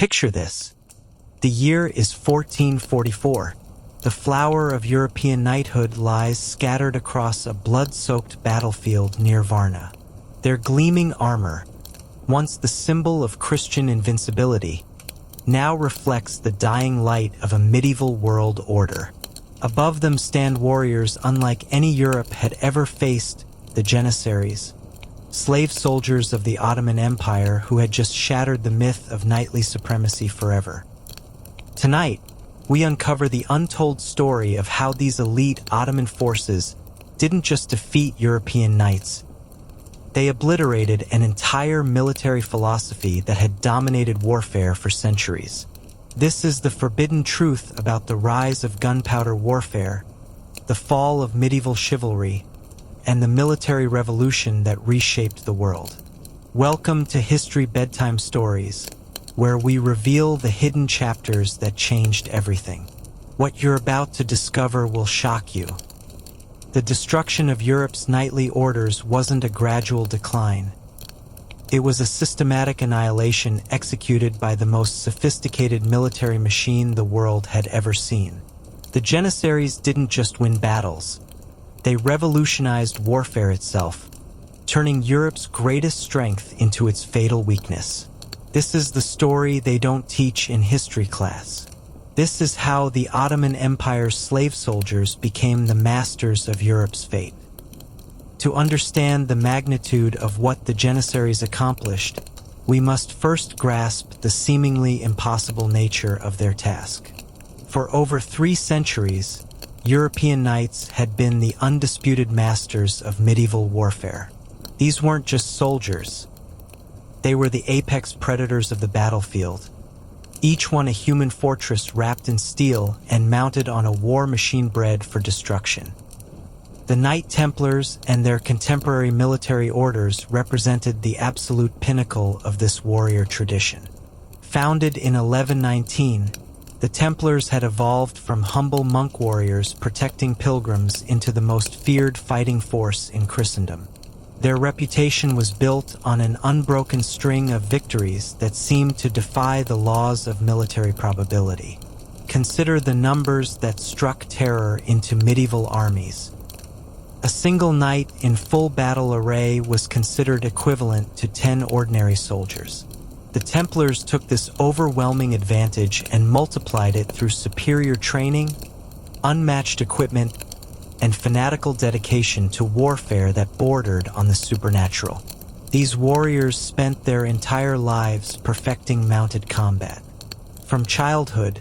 Picture this. The year is 1444. The flower of European knighthood lies scattered across a blood-soaked battlefield near Varna. Their gleaming armor, once the symbol of Christian invincibility, now reflects the dying light of a medieval world order. Above them stand warriors unlike any Europe had ever faced, the Janissaries, slave soldiers of the Ottoman Empire who had just shattered the myth of knightly supremacy forever. Tonight, we uncover the untold story of how these elite Ottoman forces didn't just defeat European knights. They obliterated an entire military philosophy that had dominated warfare for centuries. This is the forbidden truth about the rise of gunpowder warfare, the fall of medieval chivalry, and the military revolution that reshaped the world. Welcome to History Bedtime Stories, where we reveal the hidden chapters that changed everything. What you're about to discover will shock you. The destruction of Europe's knightly orders wasn't a gradual decline. It was a systematic annihilation executed by the most sophisticated military machine the world had ever seen. The Janissaries didn't just win battles. They revolutionized warfare itself, turning Europe's greatest strength into its fatal weakness. This is the story they don't teach in history class. This is how the Ottoman Empire's slave soldiers became the masters of Europe's fate. To understand the magnitude of what the Janissaries accomplished, we must first grasp the seemingly impossible nature of their task. For over 3 centuries, European knights had been the undisputed masters of medieval warfare. These weren't just soldiers. They were the apex predators of the battlefield, each one a human fortress wrapped in steel and mounted on a war machine bred for destruction. The Knight Templars and their contemporary military orders represented the absolute pinnacle of this warrior tradition. Founded in 1119, the Templars had evolved from humble monk warriors protecting pilgrims into the most feared fighting force in Christendom. Their reputation was built on an unbroken string of victories that seemed to defy the laws of military probability. Consider the numbers that struck terror into medieval armies. A single knight in full battle array was considered equivalent to 10 ordinary soldiers. The Templars took this overwhelming advantage and multiplied it through superior training, unmatched equipment, and fanatical dedication to warfare that bordered on the supernatural. These warriors spent their entire lives perfecting mounted combat. From childhood,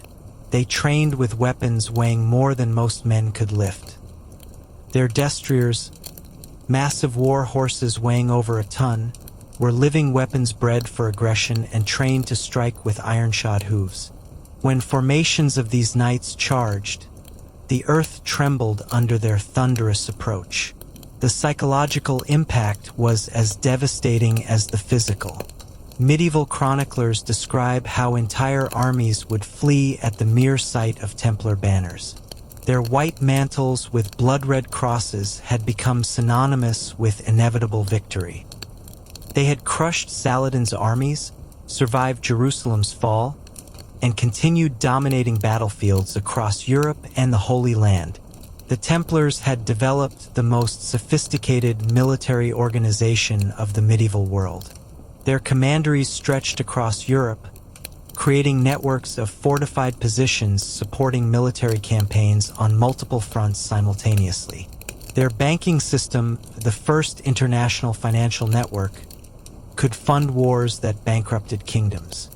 they trained with weapons weighing more than most men could lift. Their destriers, massive war horses weighing over a ton, were living weapons bred for aggression and trained to strike with iron-shod hooves. When formations of these knights charged, the earth trembled under their thunderous approach. The psychological impact was as devastating as the physical. Medieval chroniclers describe how entire armies would flee at the mere sight of Templar banners. Their white mantles with blood-red crosses had become synonymous with inevitable victory. They had crushed Saladin's armies, survived Jerusalem's fall, and continued dominating battlefields across Europe and the Holy Land. The Templars had developed the most sophisticated military organization of the medieval world. Their commanderies stretched across Europe, creating networks of fortified positions supporting military campaigns on multiple fronts simultaneously. Their banking system, the first international financial network, could fund wars that bankrupted kingdoms.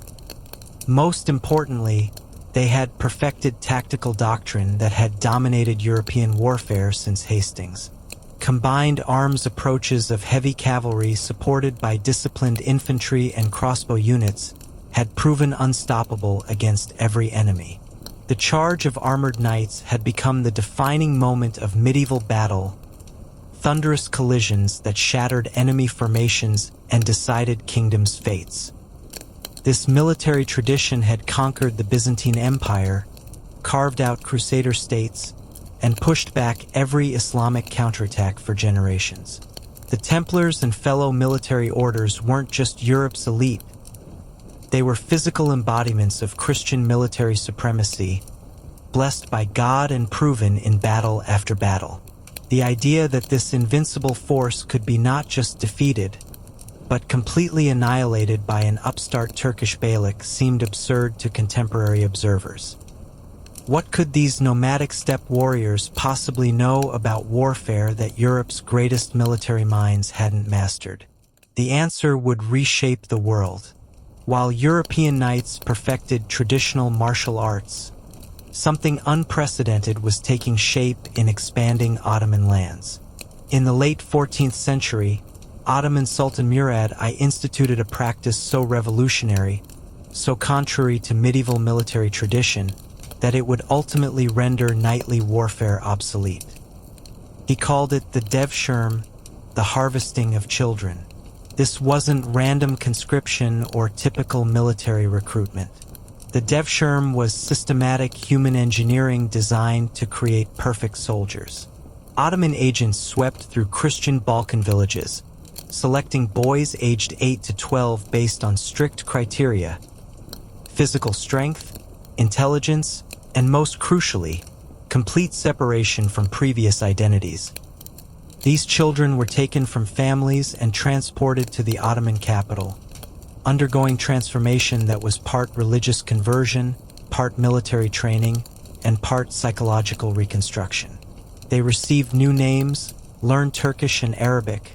Most importantly, they had perfected tactical doctrine that had dominated European warfare since Hastings. Combined arms approaches of heavy cavalry supported by disciplined infantry and crossbow units had proven unstoppable against every enemy. The charge of armored knights had become the defining moment of medieval battle, thunderous collisions that shattered enemy formations and decided kingdoms' fates. This military tradition had conquered the Byzantine Empire, carved out crusader states, and pushed back every Islamic counterattack for generations. The Templars and fellow military orders weren't just Europe's elite. They were physical embodiments of Christian military supremacy, blessed by God and proven in battle after battle. The idea that this invincible force could be not just defeated, but completely annihilated by an upstart Turkish beylik seemed absurd to contemporary observers. What could these nomadic steppe warriors possibly know about warfare that Europe's greatest military minds hadn't mastered? The answer would reshape the world. While European knights perfected traditional martial arts, something unprecedented was taking shape in expanding Ottoman lands. In the late 14th century, Ottoman Sultan Murad I instituted a practice so revolutionary, so contrary to medieval military tradition, that it would ultimately render knightly warfare obsolete. He called it the devshirme, the harvesting of children. This wasn't random conscription or typical military recruitment. The devshirme was systematic human engineering designed to create perfect soldiers. Ottoman agents swept through Christian Balkan villages, selecting boys aged 8 to 12 based on strict criteria: physical strength, intelligence, and most crucially, complete separation from previous identities. These children were taken from families and transported to the Ottoman capital, undergoing transformation that was part religious conversion, part military training, and part psychological reconstruction. They received new names, learned Turkish and Arabic,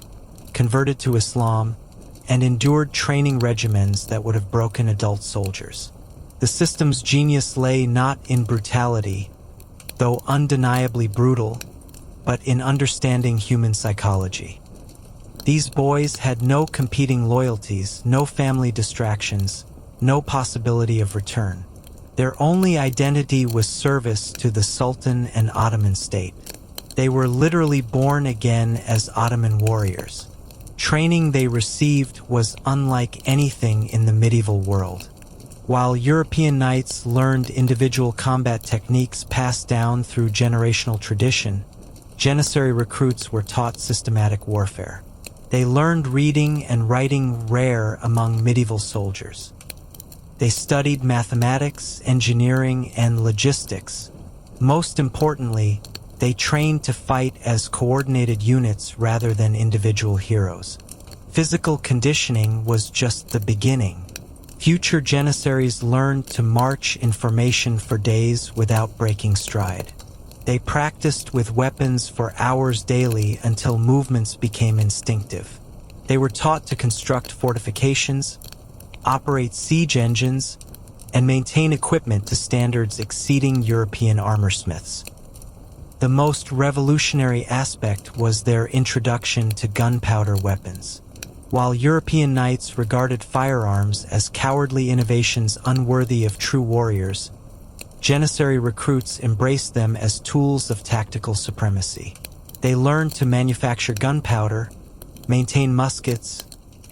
converted to Islam, and endured training regimens that would have broken adult soldiers. The system's genius lay not in brutality, though undeniably brutal, but in understanding human psychology. These boys had no competing loyalties, no family distractions, no possibility of return. Their only identity was service to the Sultan and Ottoman state. They were literally born again as Ottoman warriors. Training they received was unlike anything in the medieval world. While European knights learned individual combat techniques passed down through generational tradition, Janissary recruits were taught systematic warfare. They learned reading and writing, rare among medieval soldiers. They studied mathematics, engineering, and logistics. Most importantly, they trained to fight as coordinated units rather than individual heroes. Physical conditioning was just the beginning. Future Janissaries learned to march in formation for days without breaking stride. They practiced with weapons for hours daily until movements became instinctive. They were taught to construct fortifications, operate siege engines, and maintain equipment to standards exceeding European armorsmiths. The most revolutionary aspect was their introduction to gunpowder weapons. While European knights regarded firearms as cowardly innovations unworthy of true warriors, Janissary recruits embraced them as tools of tactical supremacy. They learned to manufacture gunpowder, maintain muskets,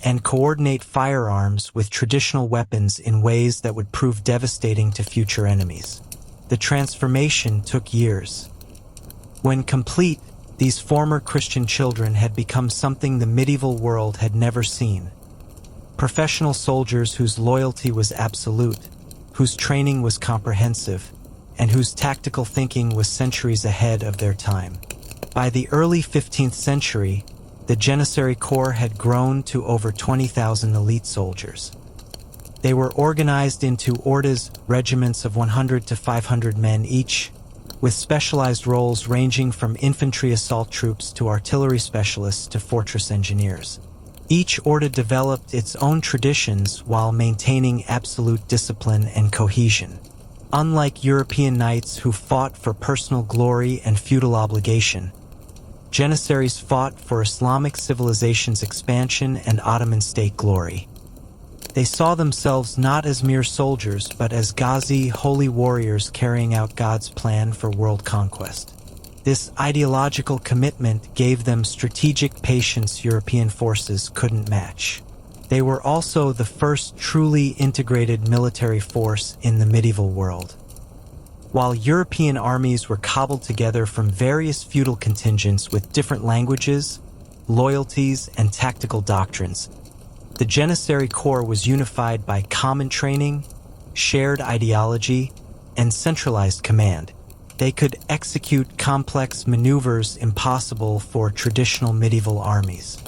and coordinate firearms with traditional weapons in ways that would prove devastating to future enemies. The transformation took years. When complete, these former Christian children had become something the medieval world had never seen. Professional soldiers whose loyalty was absolute, whose training was comprehensive, and whose tactical thinking was centuries ahead of their time. By the early 15th century, the Janissary Corps had grown to over 20,000 elite soldiers. They were organized into ordas, regiments of 100 to 500 men each, with specialized roles ranging from infantry assault troops to artillery specialists to fortress engineers. Each orda developed its own traditions while maintaining absolute discipline and cohesion. Unlike European knights who fought for personal glory and feudal obligation, Janissaries fought for Islamic civilization's expansion and Ottoman state glory. They saw themselves not as mere soldiers, but as Ghazi, holy warriors carrying out God's plan for world conquest. This ideological commitment gave them strategic patience European forces couldn't match. They were also the first truly integrated military force in the medieval world. While European armies were cobbled together from various feudal contingents with different languages, loyalties, and tactical doctrines, The Janissary Corps was unified by common training, shared ideology, and centralized command. They could execute complex maneuvers impossible for traditional medieval armies.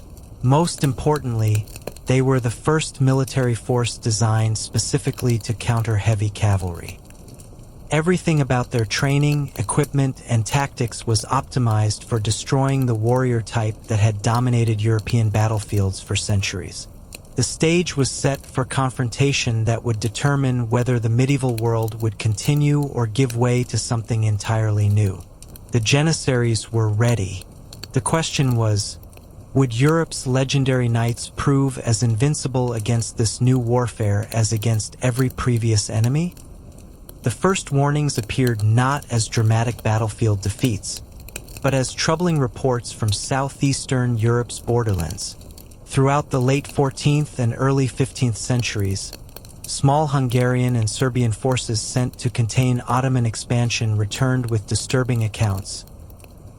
Most importantly, they were the first military force designed specifically to counter heavy cavalry. Everything about their training, equipment, and tactics was optimized for destroying the warrior type that had dominated European battlefields for centuries. The stage was set for confrontation that would determine whether the medieval world would continue or give way to something entirely new. The Janissaries were ready. The question was, would Europe's legendary knights prove as invincible against this new warfare as against every previous enemy? The first warnings appeared not as dramatic battlefield defeats, but as troubling reports from southeastern Europe's borderlands. Throughout the late 14th and early 15th centuries, small Hungarian and Serbian forces sent to contain Ottoman expansion returned with disturbing accounts,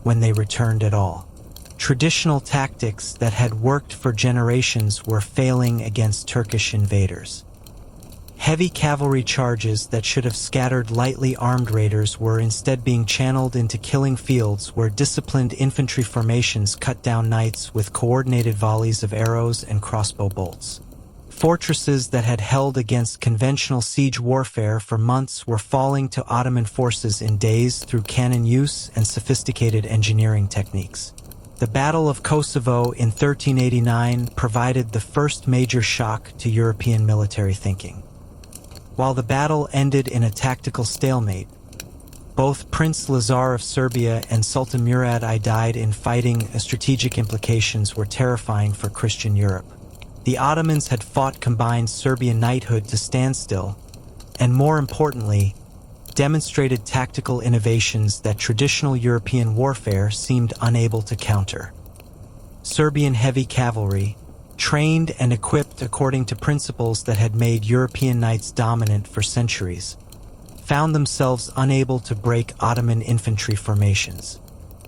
when they returned at all. Traditional tactics that had worked for generations were failing against Turkish invaders. Heavy cavalry charges that should have scattered lightly armed raiders were instead being channeled into killing fields where disciplined infantry formations cut down knights with coordinated volleys of arrows and crossbow bolts. Fortresses that had held against conventional siege warfare for months were falling to Ottoman forces in days through cannon use and sophisticated engineering techniques. The Battle of Kosovo in 1389 provided the first major shock to European military thinking. While the battle ended in a tactical stalemate, both Prince Lazar of Serbia and Sultan Murad I died in fighting. Strategic implications were terrifying for Christian Europe. The Ottomans had fought combined Serbian knighthood to standstill, and more importantly, demonstrated tactical innovations that traditional European warfare seemed unable to counter. Serbian heavy cavalry, trained and equipped according to principles that had made European knights dominant for centuries, found themselves unable to break Ottoman infantry formations.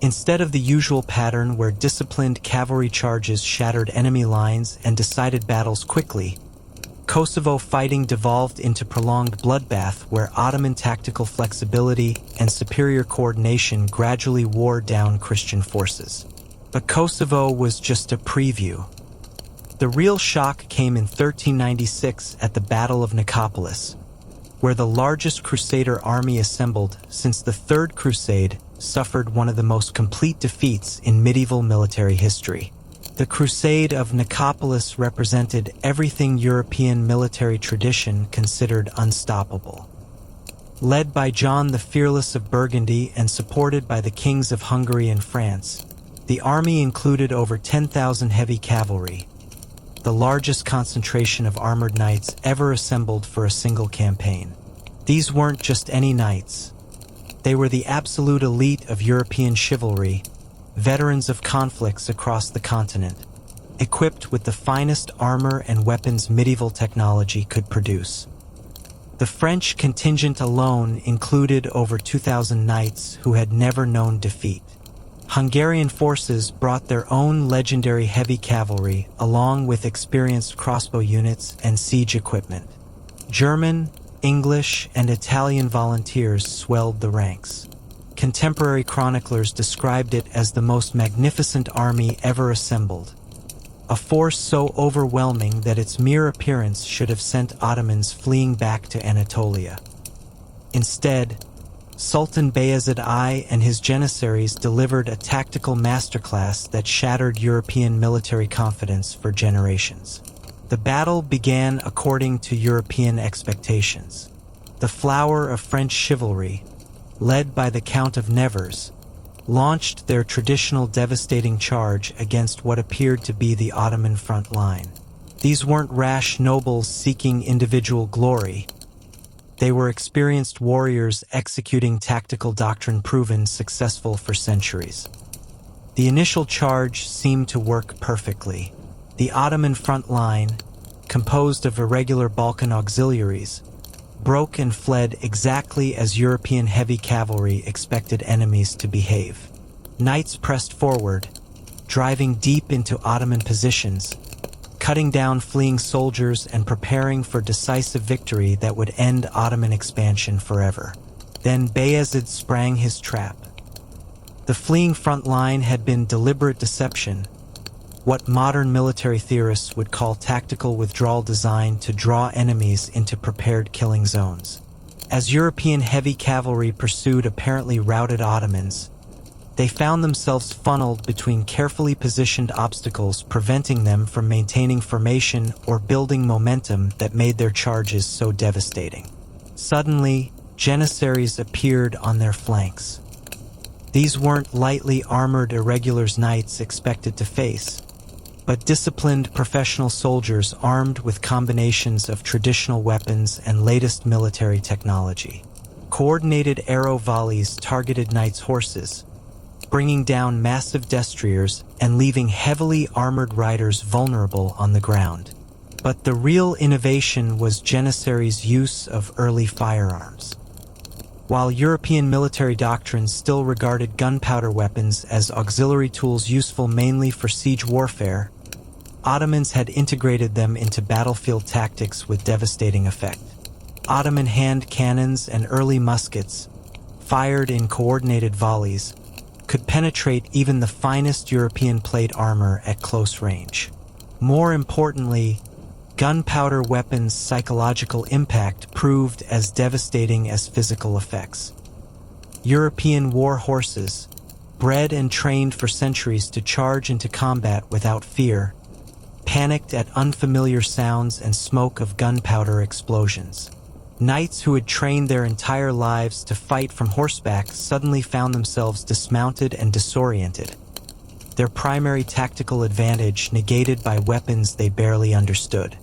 Instead of the usual pattern where disciplined cavalry charges shattered enemy lines and decided battles quickly, Kosovo fighting devolved into prolonged bloodbath where Ottoman tactical flexibility and superior coordination gradually wore down Christian forces. But Kosovo was just a preview. The real shock came in 1396 at the Battle of Nicopolis, where the largest Crusader army assembled since the Third Crusade suffered one of the most complete defeats in medieval military history. The Crusade of Nicopolis represented everything European military tradition considered unstoppable. Led by John the Fearless of Burgundy and supported by the kings of Hungary and France, the army included over 10,000 heavy cavalry, the largest concentration of armored knights ever assembled for a single campaign. These weren't just any knights. They were the absolute elite of European chivalry, veterans of conflicts across the continent, equipped with the finest armor and weapons medieval technology could produce. The French contingent alone included over 2,000 knights who had never known defeat. Hungarian forces brought their own legendary heavy cavalry along with experienced crossbow units and siege equipment. German, English, and Italian volunteers swelled the ranks. Contemporary chroniclers described it as the most magnificent army ever assembled, a force so overwhelming that its mere appearance should have sent Ottomans fleeing back to Anatolia. Instead, Sultan Bayezid I and his Janissaries delivered a tactical masterclass that shattered European military confidence for generations. The battle began according to European expectations. The flower of French chivalry, led by the Count of Nevers, launched their traditional devastating charge against what appeared to be the Ottoman front line. These weren't rash nobles seeking individual glory. They were experienced warriors executing tactical doctrine proven successful for centuries. The initial charge seemed to work perfectly. The Ottoman front line, composed of irregular Balkan auxiliaries, broke and fled exactly as European heavy cavalry expected enemies to behave. Knights pressed forward, driving deep into Ottoman positions, cutting down fleeing soldiers and preparing for decisive victory that would end Ottoman expansion forever. Then Bayezid sprang his trap. The fleeing front line had been deliberate deception, what modern military theorists would call tactical withdrawal designed to draw enemies into prepared killing zones. As European heavy cavalry pursued apparently routed Ottomans, they found themselves funneled between carefully positioned obstacles, preventing them from maintaining formation or building momentum that made their charges so devastating. Suddenly, Janissaries appeared on their flanks. These weren't lightly armored irregulars knights expected to face, but disciplined professional soldiers armed with combinations of traditional weapons and latest military technology. Coordinated arrow volleys targeted knights' horses, bringing down massive destriers and leaving heavily armored riders vulnerable on the ground. But the real innovation was Janissaries' use of early firearms. While European military doctrines still regarded gunpowder weapons as auxiliary tools useful mainly for siege warfare, Ottomans had integrated them into battlefield tactics with devastating effect. Ottoman hand cannons and early muskets, fired in coordinated volleys, could penetrate even the finest European plate armor at close range. More importantly, gunpowder weapons' psychological impact proved as devastating as physical effects. European war horses, bred and trained for centuries to charge into combat without fear, panicked at unfamiliar sounds and smoke of gunpowder explosions. Knights who had trained their entire lives to fight from horseback suddenly found themselves dismounted and disoriented, their primary tactical advantage negated by weapons they barely understood.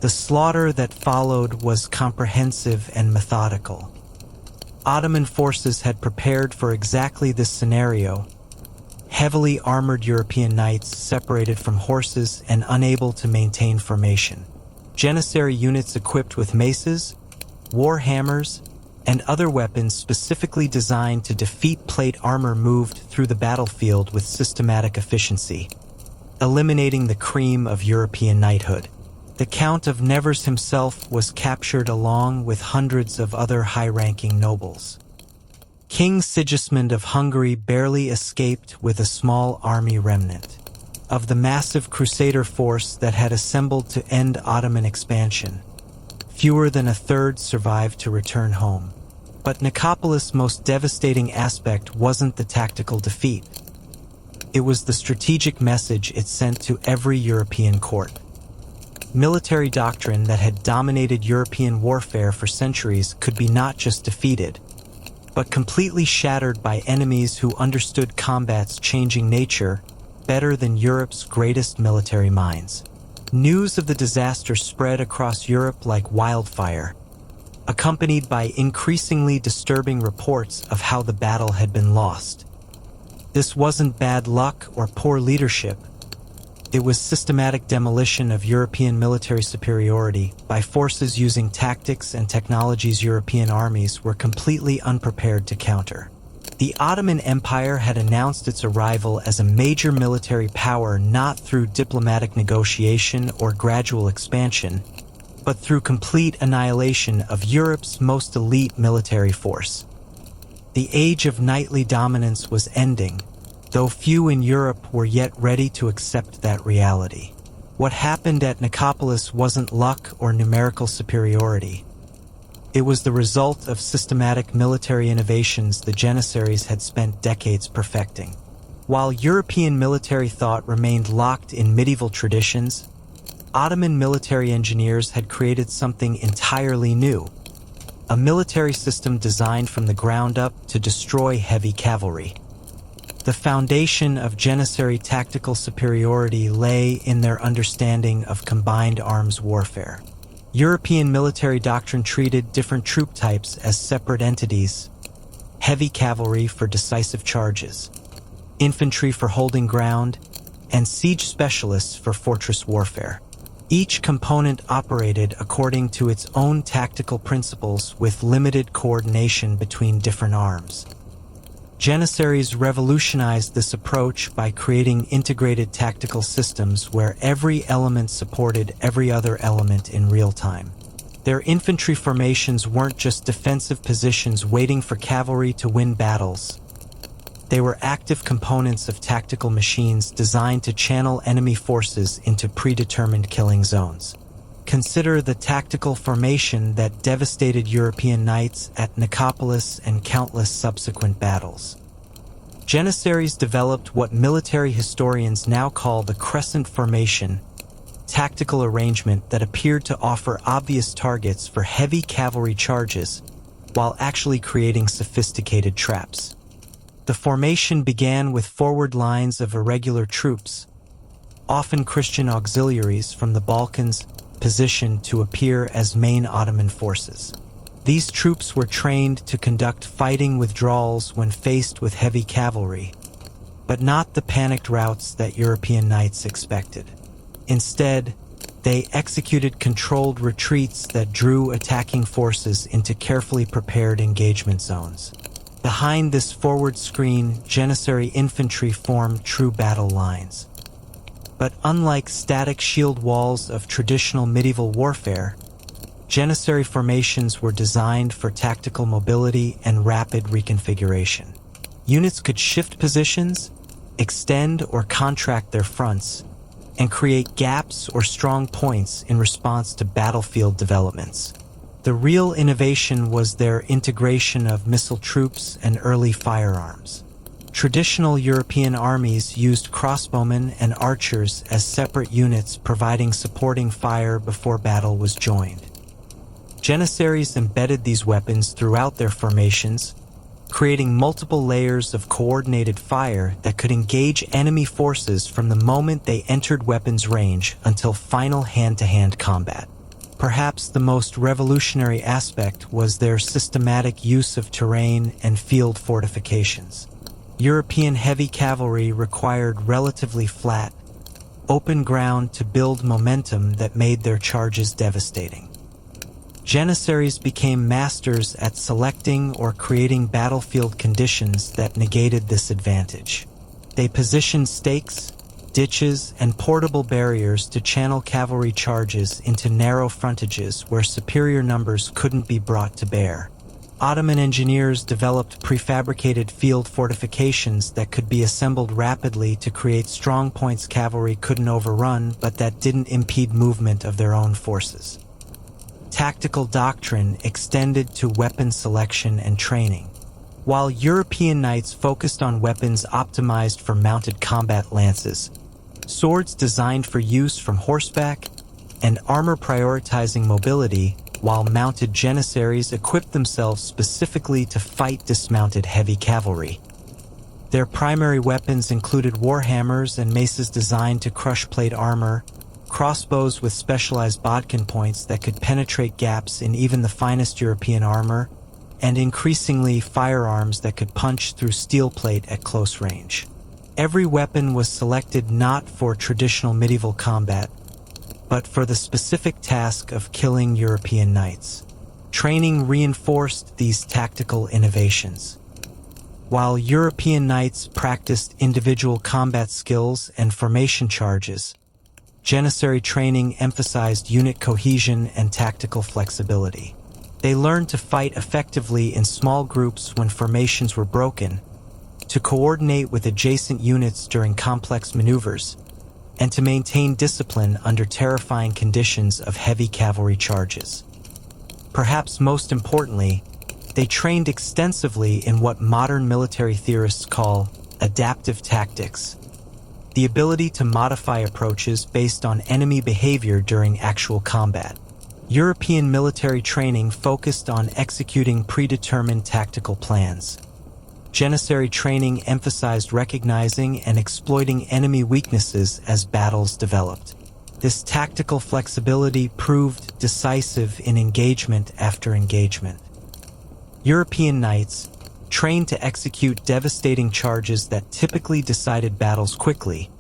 The slaughter that followed was comprehensive and methodical. Ottoman forces had prepared for exactly this scenario. Heavily armored European knights separated from horses and unable to maintain formation. Janissary units equipped with maces, war hammers, and other weapons specifically designed to defeat plate armor moved through the battlefield with systematic efficiency, eliminating the cream of European knighthood. The Count of Nevers himself was captured along with hundreds of other high-ranking nobles. King Sigismund of Hungary barely escaped with a small army remnant. Of the massive crusader force that had assembled to end Ottoman expansion, fewer than a third survived to return home. But Nicopolis' most devastating aspect wasn't the tactical defeat. It was the strategic message it sent to every European court. Military doctrine that had dominated European warfare for centuries could be not just defeated, but completely shattered by enemies who understood combat's changing nature better than Europe's greatest military minds. News of the disaster spread across Europe like wildfire, accompanied by increasingly disturbing reports of how the battle had been lost. This wasn't bad luck or poor leadership. It was systematic demolition of European military superiority by forces using tactics and technologies European armies were completely unprepared to counter. The Ottoman Empire had announced its arrival as a major military power not through diplomatic negotiation or gradual expansion, but through complete annihilation of Europe's most elite military force. The age of knightly dominance was ending, though few in Europe were yet ready to accept that reality. What happened at Nicopolis wasn't luck or numerical superiority. It was the result of systematic military innovations the Janissaries had spent decades perfecting. While European military thought remained locked in medieval traditions, Ottoman military engineers had created something entirely new, a military system designed from the ground up to destroy heavy cavalry. The foundation of Janissary tactical superiority lay in their understanding of combined arms warfare. European military doctrine treated different troop types as separate entities: heavy cavalry for decisive charges, infantry for holding ground, and siege specialists for fortress warfare. Each component operated according to its own tactical principles with limited coordination between different arms. Janissaries revolutionized this approach by creating integrated tactical systems where every element supported every other element in real time. Their infantry formations weren't just defensive positions waiting for cavalry to win battles. They were active components of tactical machines designed to channel enemy forces into predetermined killing zones. Consider the tactical formation that devastated European knights at Nicopolis and countless subsequent battles. Janissaries developed what military historians now call the crescent formation, tactical arrangement that appeared to offer obvious targets for heavy cavalry charges while actually creating sophisticated traps. The formation began with forward lines of irregular troops, often Christian auxiliaries from the Balkans, positioned to appear as main Ottoman forces. These troops were trained to conduct fighting withdrawals when faced with heavy cavalry, but not the panicked routs that European knights expected. Instead, they executed controlled retreats that drew attacking forces into carefully prepared engagement zones. Behind this forward screen, Janissary infantry formed true battle lines. But unlike static shield walls of traditional medieval warfare, Janissary formations were designed for tactical mobility and rapid reconfiguration. Units could shift positions, extend or contract their fronts, and create gaps or strong points in response to battlefield developments. The real innovation was their integration of missile troops and early firearms. Traditional European armies used crossbowmen and archers as separate units providing supporting fire before battle was joined. Janissaries embedded these weapons throughout their formations, creating multiple layers of coordinated fire that could engage enemy forces from the moment they entered weapons range until final hand-to-hand combat. Perhaps the most revolutionary aspect was their systematic use of terrain and field fortifications. European heavy cavalry required relatively flat, open ground to build momentum that made their charges devastating. Janissaries became masters at selecting or creating battlefield conditions that negated this advantage. They positioned stakes, ditches, and portable barriers to channel cavalry charges into narrow frontages where superior numbers couldn't be brought to bear. Ottoman engineers developed prefabricated field fortifications that could be assembled rapidly to create strong points cavalry couldn't overrun, but that didn't impede movement of their own forces. Tactical doctrine extended to weapon selection and training. While European knights focused on weapons optimized for mounted combat lances, swords designed for use from horseback, and armor prioritizing mobility, while mounted janissaries equipped themselves specifically to fight dismounted heavy cavalry. Their primary weapons included warhammers and maces designed to crush plate armor, crossbows with specialized bodkin points that could penetrate gaps in even the finest European armor, and increasingly firearms that could punch through steel plate at close range. Every weapon was selected not for traditional medieval combat, but for the specific task of killing European knights. Training reinforced these tactical innovations. While European knights practiced individual combat skills and formation charges, Janissary training emphasized unit cohesion and tactical flexibility. They learned to fight effectively in small groups when formations were broken, to coordinate with adjacent units during complex maneuvers, and to maintain discipline under terrifying conditions of heavy cavalry charges. Perhaps most importantly, they trained extensively in what modern military theorists call adaptive tactics, the ability to modify approaches based on enemy behavior during actual combat. European military training focused on executing predetermined tactical plans. Janissary training emphasized recognizing and exploiting enemy weaknesses as battles developed. This tactical flexibility proved decisive in engagement after engagement. European knights, trained to execute devastating charges that typically decided battles quickly,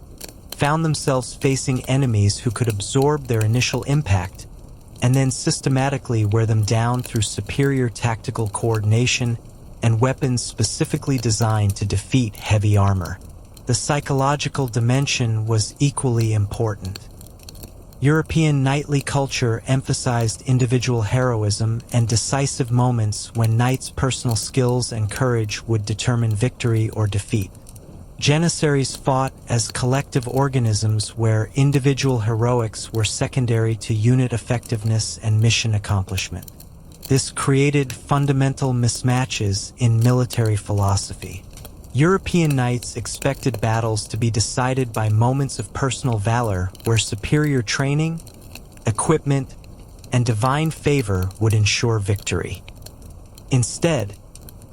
found themselves facing enemies who could absorb their initial impact and then systematically wear them down through superior tactical coordination and weapons specifically designed to defeat heavy armor. The psychological dimension was equally important. European knightly culture emphasized individual heroism and decisive moments when knights' personal skills and courage would determine victory or defeat. Janissaries fought as collective organisms where individual heroics were secondary to unit effectiveness and mission accomplishment. This created fundamental mismatches in military philosophy. European knights expected battles to be decided by moments of personal valor where superior training, equipment, and divine favor would ensure victory. Instead,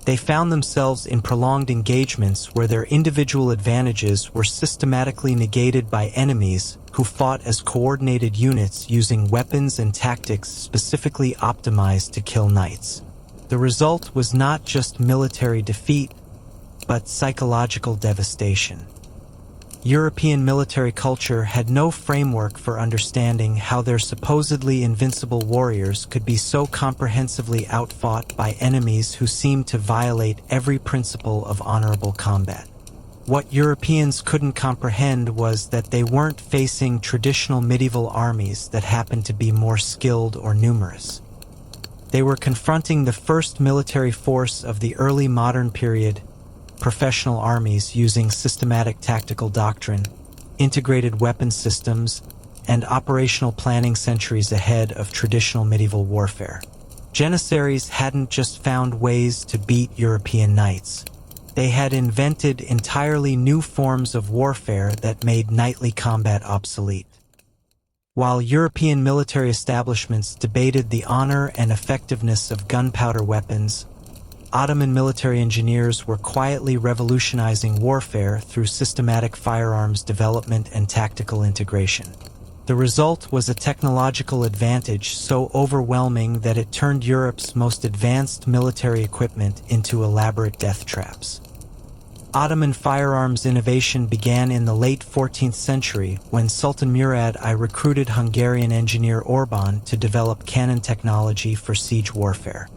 they found themselves in prolonged engagements where their individual advantages were systematically negated by enemies who fought as coordinated units using weapons and tactics specifically optimized to kill knights. The result was not just military defeat, but psychological devastation. European military culture had no framework for understanding how their supposedly invincible warriors could be so comprehensively outfought by enemies who seemed to violate every principle of honorable combat. What Europeans couldn't comprehend was that they weren't facing traditional medieval armies that happened to be more skilled or numerous. They were confronting the first military force of the early modern period, professional armies using systematic tactical doctrine, integrated weapon systems, and operational planning centuries ahead of traditional medieval warfare. Janissaries hadn't just found ways to beat European knights. They had invented entirely new forms of warfare that made knightly combat obsolete. While European military establishments debated the honor and effectiveness of gunpowder weapons, Ottoman military engineers were quietly revolutionizing warfare through systematic firearms development and tactical integration. The result was a technological advantage so overwhelming that it turned Europe's most advanced military equipment into elaborate death traps. Ottoman firearms innovation began in the late 14th century when Sultan Murad I recruited Hungarian engineer Orban to develop cannon technology for siege warfare.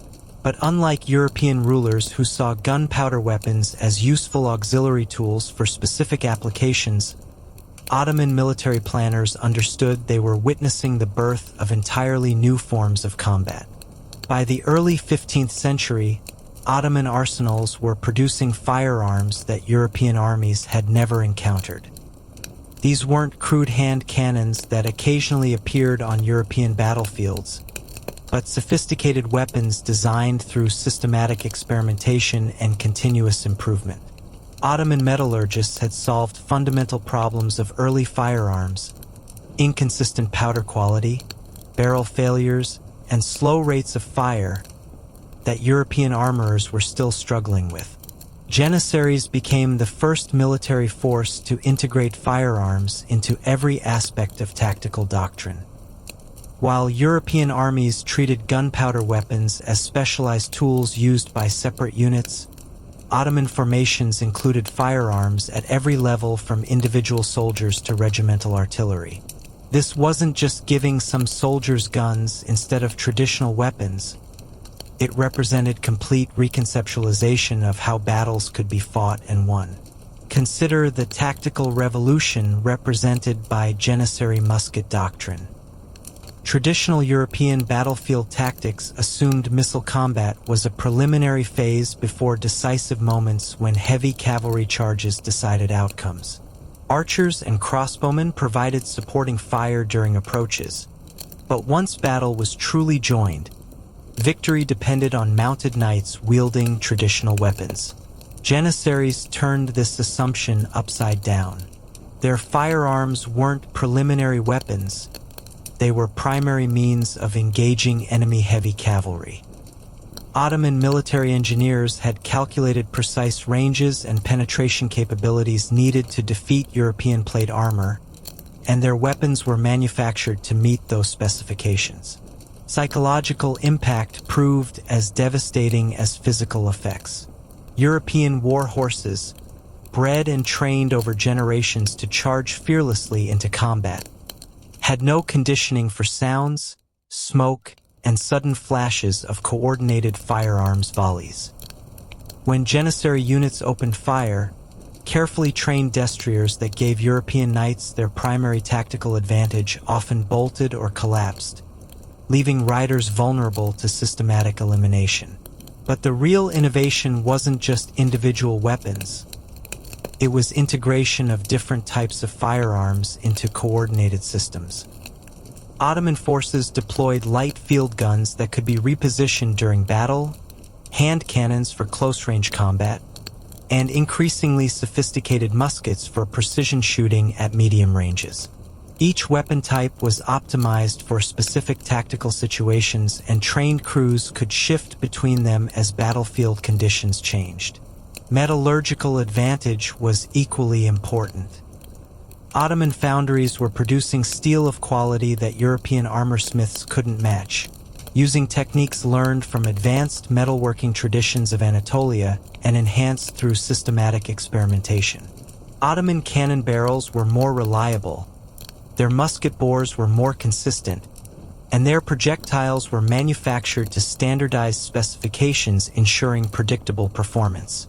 But unlike European rulers who saw gunpowder weapons as useful auxiliary tools for specific applications, Ottoman military planners understood they were witnessing the birth of entirely new forms of combat. By the early 15th century, Ottoman arsenals were producing firearms that European armies had never encountered. These weren't crude hand cannons that occasionally appeared on European battlefields, but sophisticated weapons designed through systematic experimentation and continuous improvement. Ottoman metallurgists had solved fundamental problems of early firearms: inconsistent powder quality, barrel failures, and slow rates of fire that European armorers were still struggling with. Janissaries became the first military force to integrate firearms into every aspect of tactical doctrine. While European armies treated gunpowder weapons as specialized tools used by separate units, Ottoman formations included firearms at every level from individual soldiers to regimental artillery. This wasn't just giving some soldiers guns instead of traditional weapons. It represented complete reconceptualization of how battles could be fought and won. Consider the tactical revolution represented by Janissary musket doctrine. Traditional European battlefield tactics assumed missile combat was a preliminary phase before decisive moments when heavy cavalry charges decided outcomes. Archers and crossbowmen provided supporting fire during approaches, but once battle was truly joined, victory depended on mounted knights wielding traditional weapons. Janissaries turned this assumption upside down. Their firearms weren't preliminary weapons. They were primary means of engaging enemy heavy cavalry. Ottoman military engineers had calculated precise ranges and penetration capabilities needed to defeat European plate armor, and their weapons were manufactured to meet those specifications. Psychological impact proved as devastating as physical effects. European war horses, bred and trained over generations to charge fearlessly into combat, had no conditioning for sounds, smoke, and sudden flashes of coordinated firearms volleys. When Janissary units opened fire, carefully trained destriers that gave European knights their primary tactical advantage often bolted or collapsed, leaving riders vulnerable to systematic elimination. But the real innovation wasn't just individual weapons. It was integration of different types of firearms into coordinated systems. Ottoman forces deployed light field guns that could be repositioned during battle, hand cannons for close-range combat, and increasingly sophisticated muskets for precision shooting at medium ranges. Each weapon type was optimized for specific tactical situations, and trained crews could shift between them as battlefield conditions changed. Metallurgical advantage was equally important. Ottoman foundries were producing steel of quality that European armorsmiths couldn't match, using techniques learned from advanced metalworking traditions of Anatolia and enhanced through systematic experimentation. Ottoman cannon barrels were more reliable, their musket bores were more consistent, and their projectiles were manufactured to standardized specifications, ensuring predictable performance.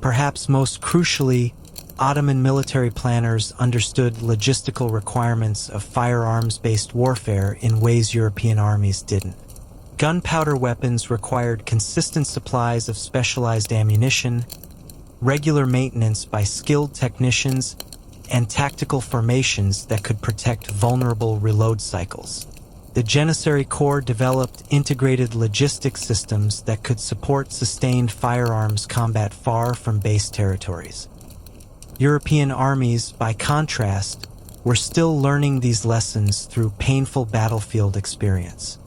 Perhaps most crucially, Ottoman military planners understood logistical requirements of firearms-based warfare in ways European armies didn't. Gunpowder weapons required consistent supplies of specialized ammunition, regular maintenance by skilled technicians, and tactical formations that could protect vulnerable reload cycles. The Janissary Corps developed integrated logistics systems that could support sustained firearms combat far from base territories. European armies, by contrast, were still learning these lessons through painful battlefield experience.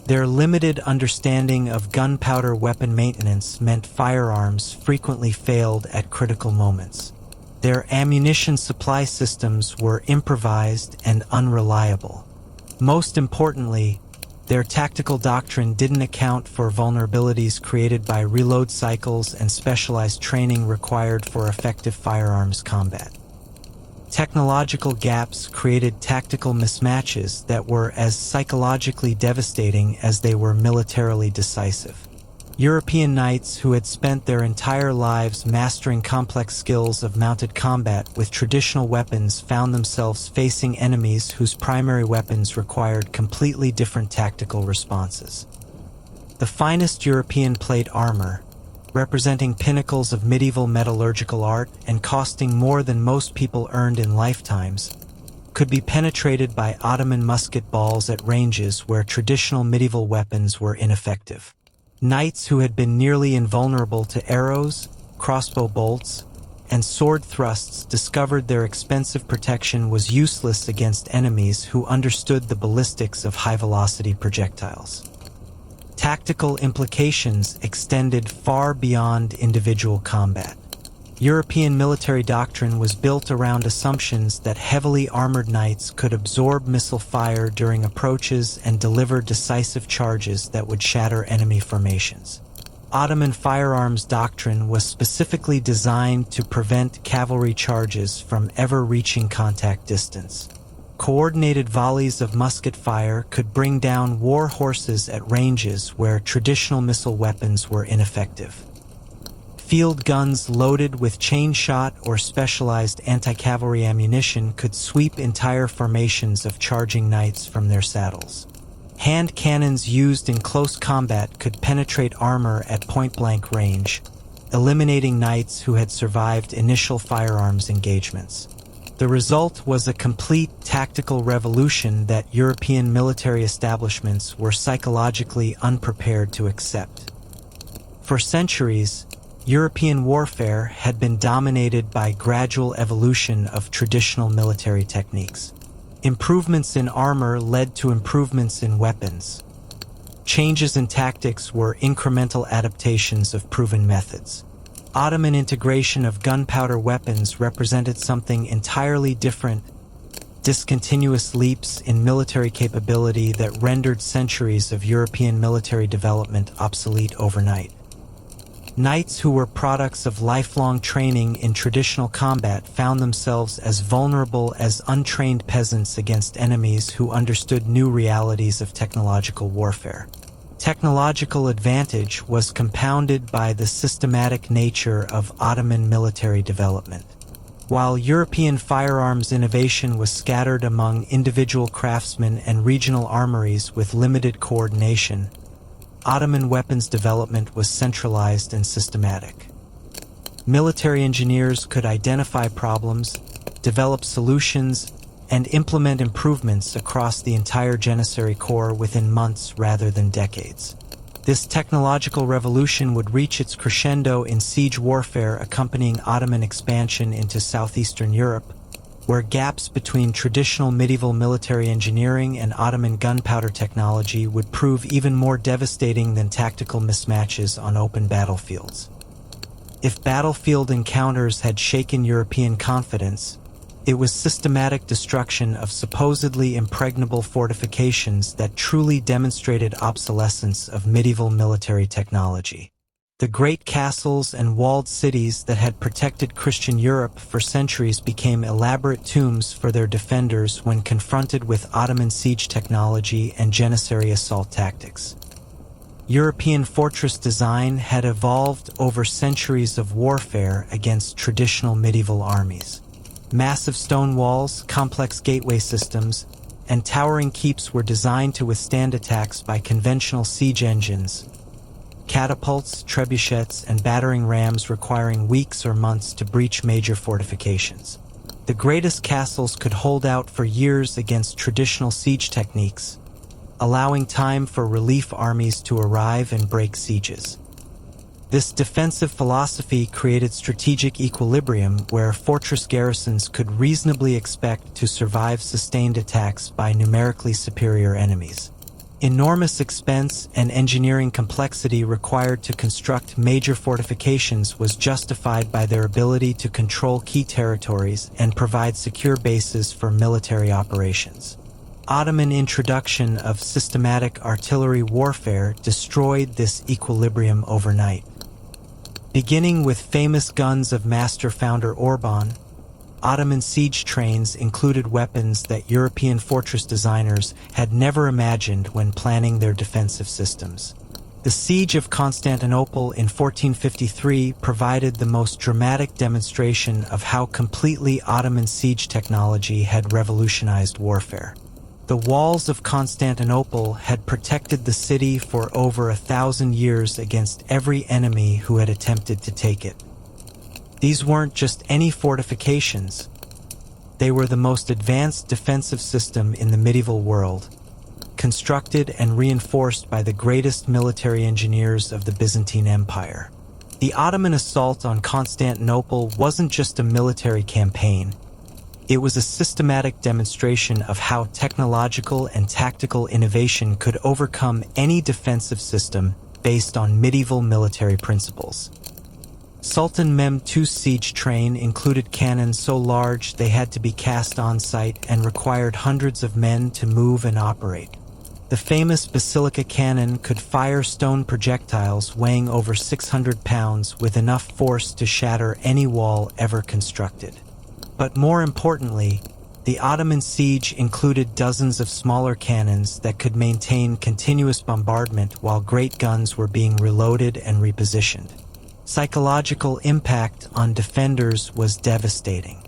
Their limited understanding of gunpowder weapon maintenance meant firearms frequently failed at critical moments. Their ammunition supply systems were improvised and unreliable. Most importantly, their tactical doctrine didn't account for vulnerabilities created by reload cycles and specialized training required for effective firearms combat. Technological gaps created tactical mismatches that were as psychologically devastating as they were militarily decisive. European knights who had spent their entire lives mastering complex skills of mounted combat with traditional weapons found themselves facing enemies whose primary weapons required completely different tactical responses. The finest European plate armor, representing pinnacles of medieval metallurgical art and costing more than most people earned in lifetimes, could be penetrated by Ottoman musket balls at ranges where traditional medieval weapons were ineffective. Knights who had been nearly invulnerable to arrows, crossbow bolts, and sword thrusts discovered their expensive protection was useless against enemies who understood the ballistics of high-velocity projectiles. Tactical implications extended far beyond individual combat. European military doctrine was built around assumptions that heavily armored knights could absorb missile fire during approaches and deliver decisive charges that would shatter enemy formations. Ottoman firearms doctrine was specifically designed to prevent cavalry charges from ever reaching contact distance. Coordinated volleys of musket fire could bring down war horses at ranges where traditional missile weapons were ineffective. Field guns loaded with chain shot or specialized anti-cavalry ammunition could sweep entire formations of charging knights from their saddles. Hand cannons used in close combat could penetrate armor at point-blank range, eliminating knights who had survived initial firearms engagements. The result was a complete tactical revolution that European military establishments were psychologically unprepared to accept. For centuries, European warfare had been dominated by gradual evolution of traditional military techniques. Improvements in armor led to improvements in weapons. Changes in tactics were incremental adaptations of proven methods. Ottoman integration of gunpowder weapons represented something entirely different, discontinuous leaps in military capability that rendered centuries of European military development obsolete overnight. Knights who were products of lifelong training in traditional combat found themselves as vulnerable as untrained peasants against enemies who understood new realities of technological warfare. technological advantage was compounded by the systematic nature of Ottoman military development. While European firearms innovation was scattered among individual craftsmen and regional armories with limited coordination, Ottoman weapons development was centralized and systematic. Military engineers could identify problems, develop solutions, and implement improvements across the entire Janissary Corps within months rather than decades. This technological revolution would reach its crescendo in siege warfare accompanying Ottoman expansion into southeastern Europe, where gaps between traditional medieval military engineering and Ottoman gunpowder technology would prove even more devastating than tactical mismatches on open battlefields. If battlefield encounters had shaken European confidence, it was systematic destruction of supposedly impregnable fortifications that truly demonstrated obsolescence of medieval military technology. The great castles and walled cities that had protected Christian Europe for centuries became elaborate tombs for their defenders when confronted with Ottoman siege technology and Janissary assault tactics. European fortress design had evolved over centuries of warfare against traditional medieval armies. Massive stone walls, complex gateway systems, and towering keeps were designed to withstand attacks by conventional siege engines, catapults, trebuchets, and battering rams requiring weeks or months to breach major fortifications. The greatest castles could hold out for years against traditional siege techniques, allowing time for relief armies to arrive and break sieges. This defensive philosophy created strategic equilibrium where fortress garrisons could reasonably expect to survive sustained attacks by numerically superior enemies. Enormous expense and engineering complexity required to construct major fortifications was justified by their ability to control key territories and provide secure bases for military operations. Ottoman introduction of systematic artillery warfare destroyed this equilibrium overnight. Beginning with famous guns of master founder Orban, Ottoman siege trains included weapons that European fortress designers had never imagined when planning their defensive systems. The siege of Constantinople in 1453 provided the most dramatic demonstration of how completely Ottoman siege technology had revolutionized warfare. The walls of Constantinople had protected the city for over 1,000 years against every enemy who had attempted to take it. These weren't just any fortifications. They were the most advanced defensive system in the medieval world, constructed and reinforced by the greatest military engineers of the Byzantine Empire. The Ottoman assault on Constantinople wasn't just a military campaign. It was a systematic demonstration of how technological and tactical innovation could overcome any defensive system based on medieval military principles. Sultan Mehmed II's siege train included cannons so large they had to be cast on site and required hundreds of men to move and operate. The famous Basilica cannon could fire stone projectiles weighing over 600 pounds with enough force to shatter any wall ever constructed. But more importantly, the Ottoman siege included dozens of smaller cannons that could maintain continuous bombardment while great guns were being reloaded and repositioned. Psychological impact on defenders was devastating.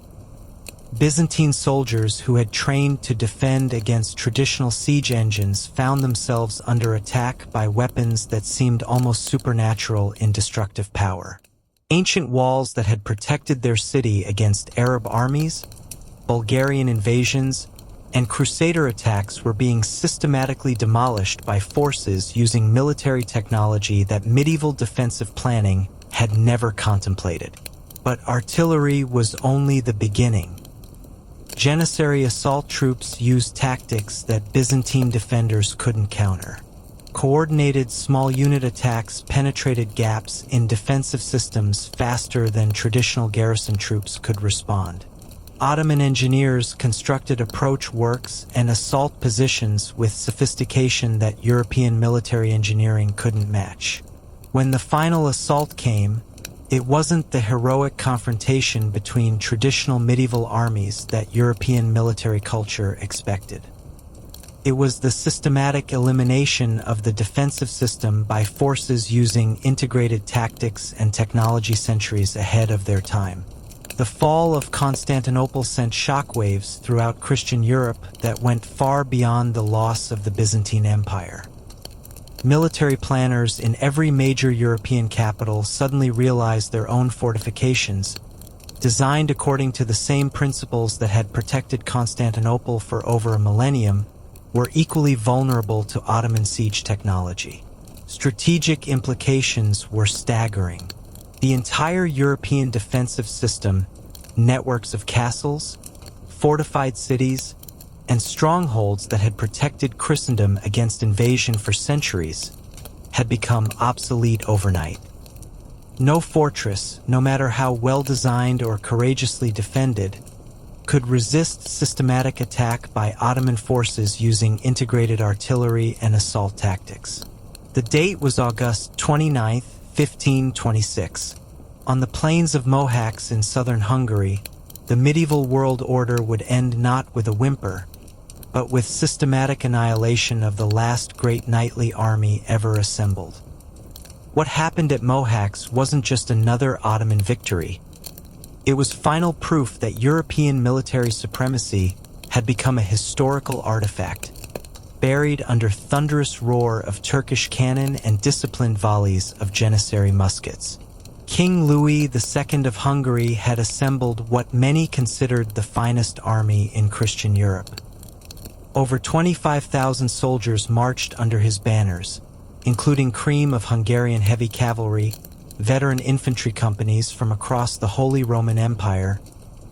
Byzantine soldiers who had trained to defend against traditional siege engines found themselves under attack by weapons that seemed almost supernatural in destructive power. Ancient walls that had protected their city against Arab armies, Bulgarian invasions, and Crusader attacks were being systematically demolished by forces using military technology that medieval defensive planning had never contemplated. But artillery was only the beginning. Janissary assault troops used tactics that Byzantine defenders couldn't counter. Coordinated small unit attacks penetrated gaps in defensive systems faster than traditional garrison troops could respond. Ottoman engineers constructed approach works and assault positions with sophistication that European military engineering couldn't match. When the final assault came, it wasn't the heroic confrontation between traditional medieval armies that European military culture expected. It was the systematic elimination of the defensive system by forces using integrated tactics and technology centuries ahead of their time. The fall of Constantinople sent shockwaves throughout Christian Europe that went far beyond the loss of the Byzantine Empire. Military planners in every major European capital suddenly realized their own fortifications, designed according to the same principles that had protected Constantinople for over a millennium, were equally vulnerable to Ottoman siege technology. Strategic implications were staggering. The entire European defensive system, networks of castles, fortified cities, and strongholds that had protected Christendom against invasion for centuries, had become obsolete overnight. No fortress, no matter how well-designed or courageously defended, could resist systematic attack by Ottoman forces using integrated artillery and assault tactics. The date was August 29, 1526. On the plains of Mohács in southern Hungary, the medieval world order would end not with a whimper, but with systematic annihilation of the last great knightly army ever assembled. What happened at Mohács wasn't just another Ottoman victory. It was final proof that European military supremacy had become a historical artifact, buried under thunderous roar of Turkish cannon and disciplined volleys of Janissary muskets. King Louis II of Hungary had assembled what many considered the finest army in Christian Europe. Over 25,000 soldiers marched under his banners, including cream of Hungarian heavy cavalry, veteran infantry companies from across the Holy Roman Empire,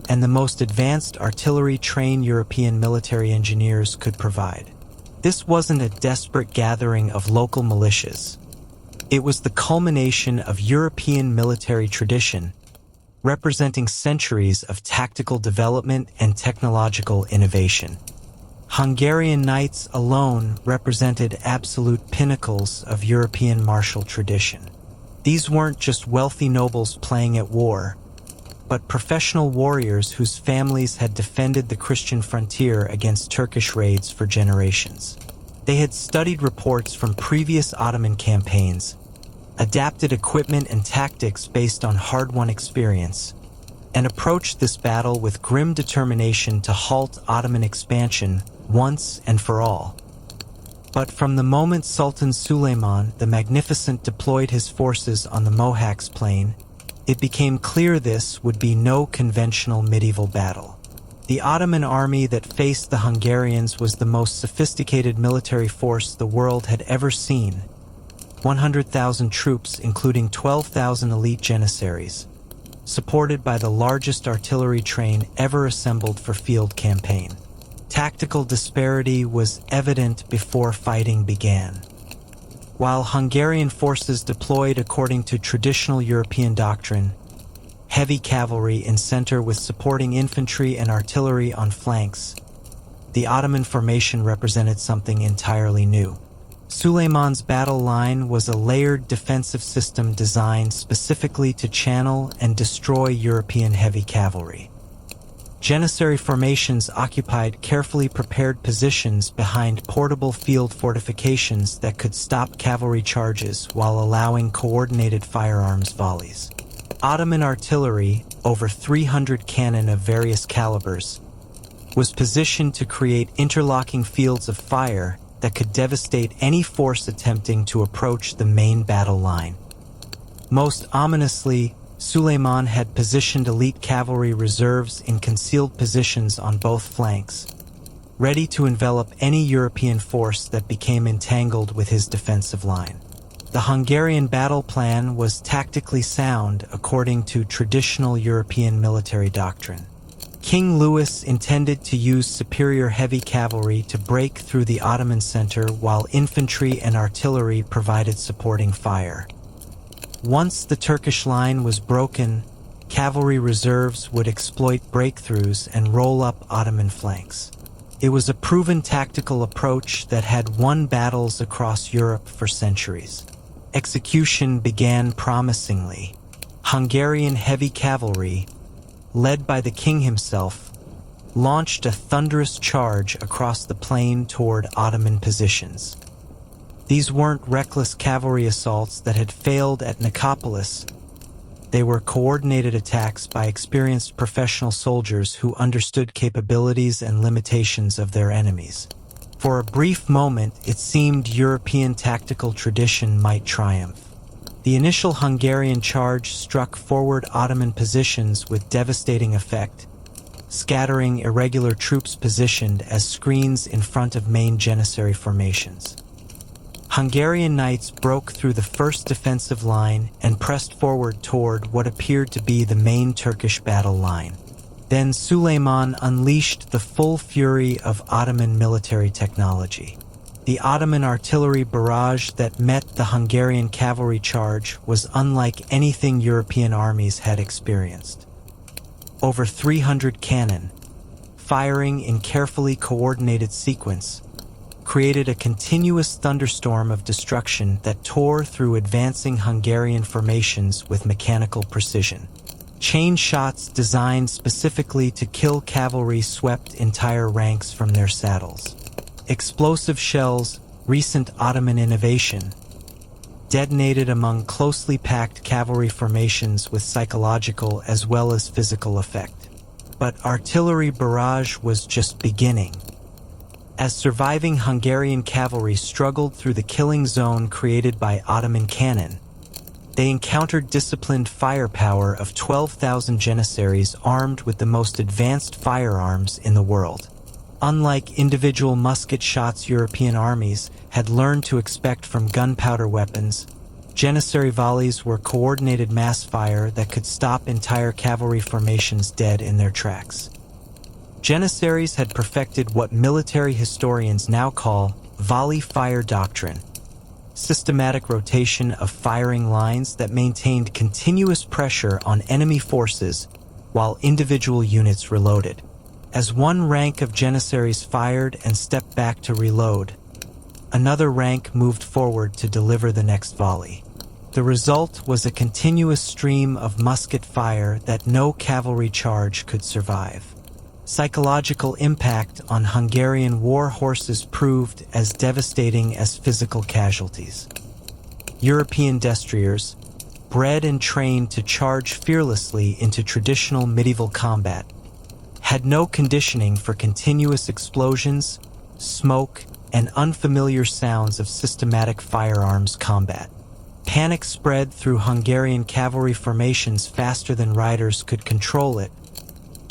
and the most advanced artillery-trained European military engineers could provide. This wasn't a desperate gathering of local militias. It was the culmination of European military tradition, representing centuries of tactical development and technological innovation. Hungarian knights alone represented absolute pinnacles of European martial tradition. These weren't just wealthy nobles playing at war, but professional warriors whose families had defended the Christian frontier against Turkish raids for generations. They had studied reports from previous Ottoman campaigns, adapted equipment and tactics based on hard-won experience, and approached this battle with grim determination to halt Ottoman expansion once and for all. But from the moment Sultan Suleiman the Magnificent deployed his forces on the Mohács plain, it became clear this would be no conventional medieval battle. The Ottoman army that faced the Hungarians was the most sophisticated military force the world had ever seen. 100,000 troops, including 12,000 elite Janissaries, supported by the largest artillery train ever assembled for field campaign. Tactical disparity was evident before fighting began. While Hungarian forces deployed according to traditional European doctrine, heavy cavalry in center with supporting infantry and artillery on flanks, the Ottoman formation represented something entirely new. Suleiman's battle line was a layered defensive system designed specifically to channel and destroy European heavy cavalry. Janissary formations occupied carefully prepared positions behind portable field fortifications that could stop cavalry charges while allowing coordinated firearms volleys. Ottoman artillery, over 300 cannon of various calibers, was positioned to create interlocking fields of fire that could devastate any force attempting to approach the main battle line. Most ominously, Suleiman had positioned elite cavalry reserves in concealed positions on both flanks, ready to envelop any European force that became entangled with his defensive line. The Hungarian battle plan was tactically sound according to traditional European military doctrine. King Louis intended to use superior heavy cavalry to break through the Ottoman center while infantry and artillery provided supporting fire. Once the Turkish line was broken, cavalry reserves would exploit breakthroughs and roll up Ottoman flanks. It was a proven tactical approach that had won battles across Europe for centuries. Execution began promisingly. Hungarian heavy cavalry, led by the king himself, launched a thunderous charge across the plain toward Ottoman positions. These weren't reckless cavalry assaults that had failed at Nicopolis. They were coordinated attacks by experienced professional soldiers who understood capabilities and limitations of their enemies. For a brief moment, it seemed European tactical tradition might triumph. The initial Hungarian charge struck forward Ottoman positions with devastating effect, scattering irregular troops positioned as screens in front of main Janissary formations. Hungarian knights broke through the first defensive line and pressed forward toward what appeared to be the main Turkish battle line. Then Suleiman unleashed the full fury of Ottoman military technology. The Ottoman artillery barrage that met the Hungarian cavalry charge was unlike anything European armies had experienced. Over 300 cannon, firing in carefully coordinated sequence, created a continuous thunderstorm of destruction that tore through advancing Hungarian formations with mechanical precision. Chain shots designed specifically to kill cavalry swept entire ranks from their saddles. Explosive shells, recent Ottoman innovation, detonated among closely packed cavalry formations with psychological as well as physical effect. But artillery barrage was just beginning. As surviving Hungarian cavalry struggled through the killing zone created by Ottoman cannon, they encountered disciplined firepower of 12,000 Janissaries armed with the most advanced firearms in the world. Unlike individual musket shots European armies had learned to expect from gunpowder weapons, Janissary volleys were coordinated mass fire that could stop entire cavalry formations dead in their tracks. Janissaries had perfected what military historians now call volley fire doctrine, systematic rotation of firing lines that maintained continuous pressure on enemy forces while individual units reloaded. As one rank of Janissaries fired and stepped back to reload, another rank moved forward to deliver the next volley. The result was a continuous stream of musket fire that no cavalry charge could survive. Psychological impact on Hungarian war horses proved as devastating as physical casualties. European destriers, bred and trained to charge fearlessly into traditional medieval combat, had no conditioning for continuous explosions, smoke, and unfamiliar sounds of systematic firearms combat. Panic spread through Hungarian cavalry formations faster than riders could control it,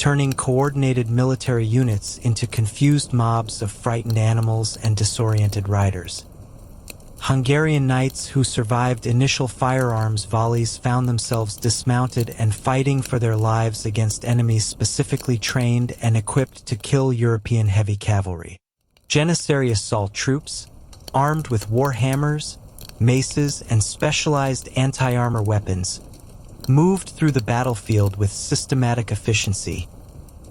turning coordinated military units into confused mobs of frightened animals and disoriented riders. Hungarian knights who survived initial firearms volleys found themselves dismounted and fighting for their lives against enemies specifically trained and equipped to kill European heavy cavalry. Janissary assault troops, armed with war hammers, maces, and specialized anti-armor weapons, moved through the battlefield with systematic efficiency,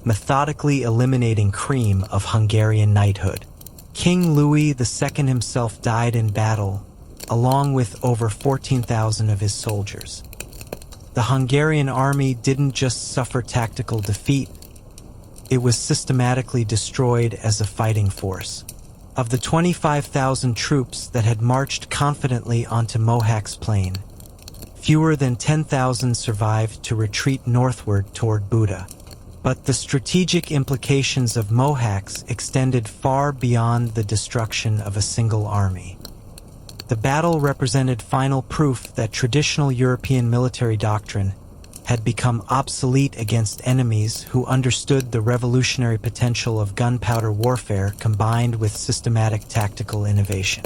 methodically eliminating cream of Hungarian knighthood. King Louis II himself died in battle, along with over 14,000 of his soldiers. The Hungarian army didn't just suffer tactical defeat, it was systematically destroyed as a fighting force. Of the 25,000 troops that had marched confidently onto Mohács plain, fewer than 10,000 survived to retreat northward toward Buda. But the strategic implications of Mohács extended far beyond the destruction of a single army. The battle represented final proof that traditional European military doctrine had become obsolete against enemies who understood the revolutionary potential of gunpowder warfare combined with systematic tactical innovation.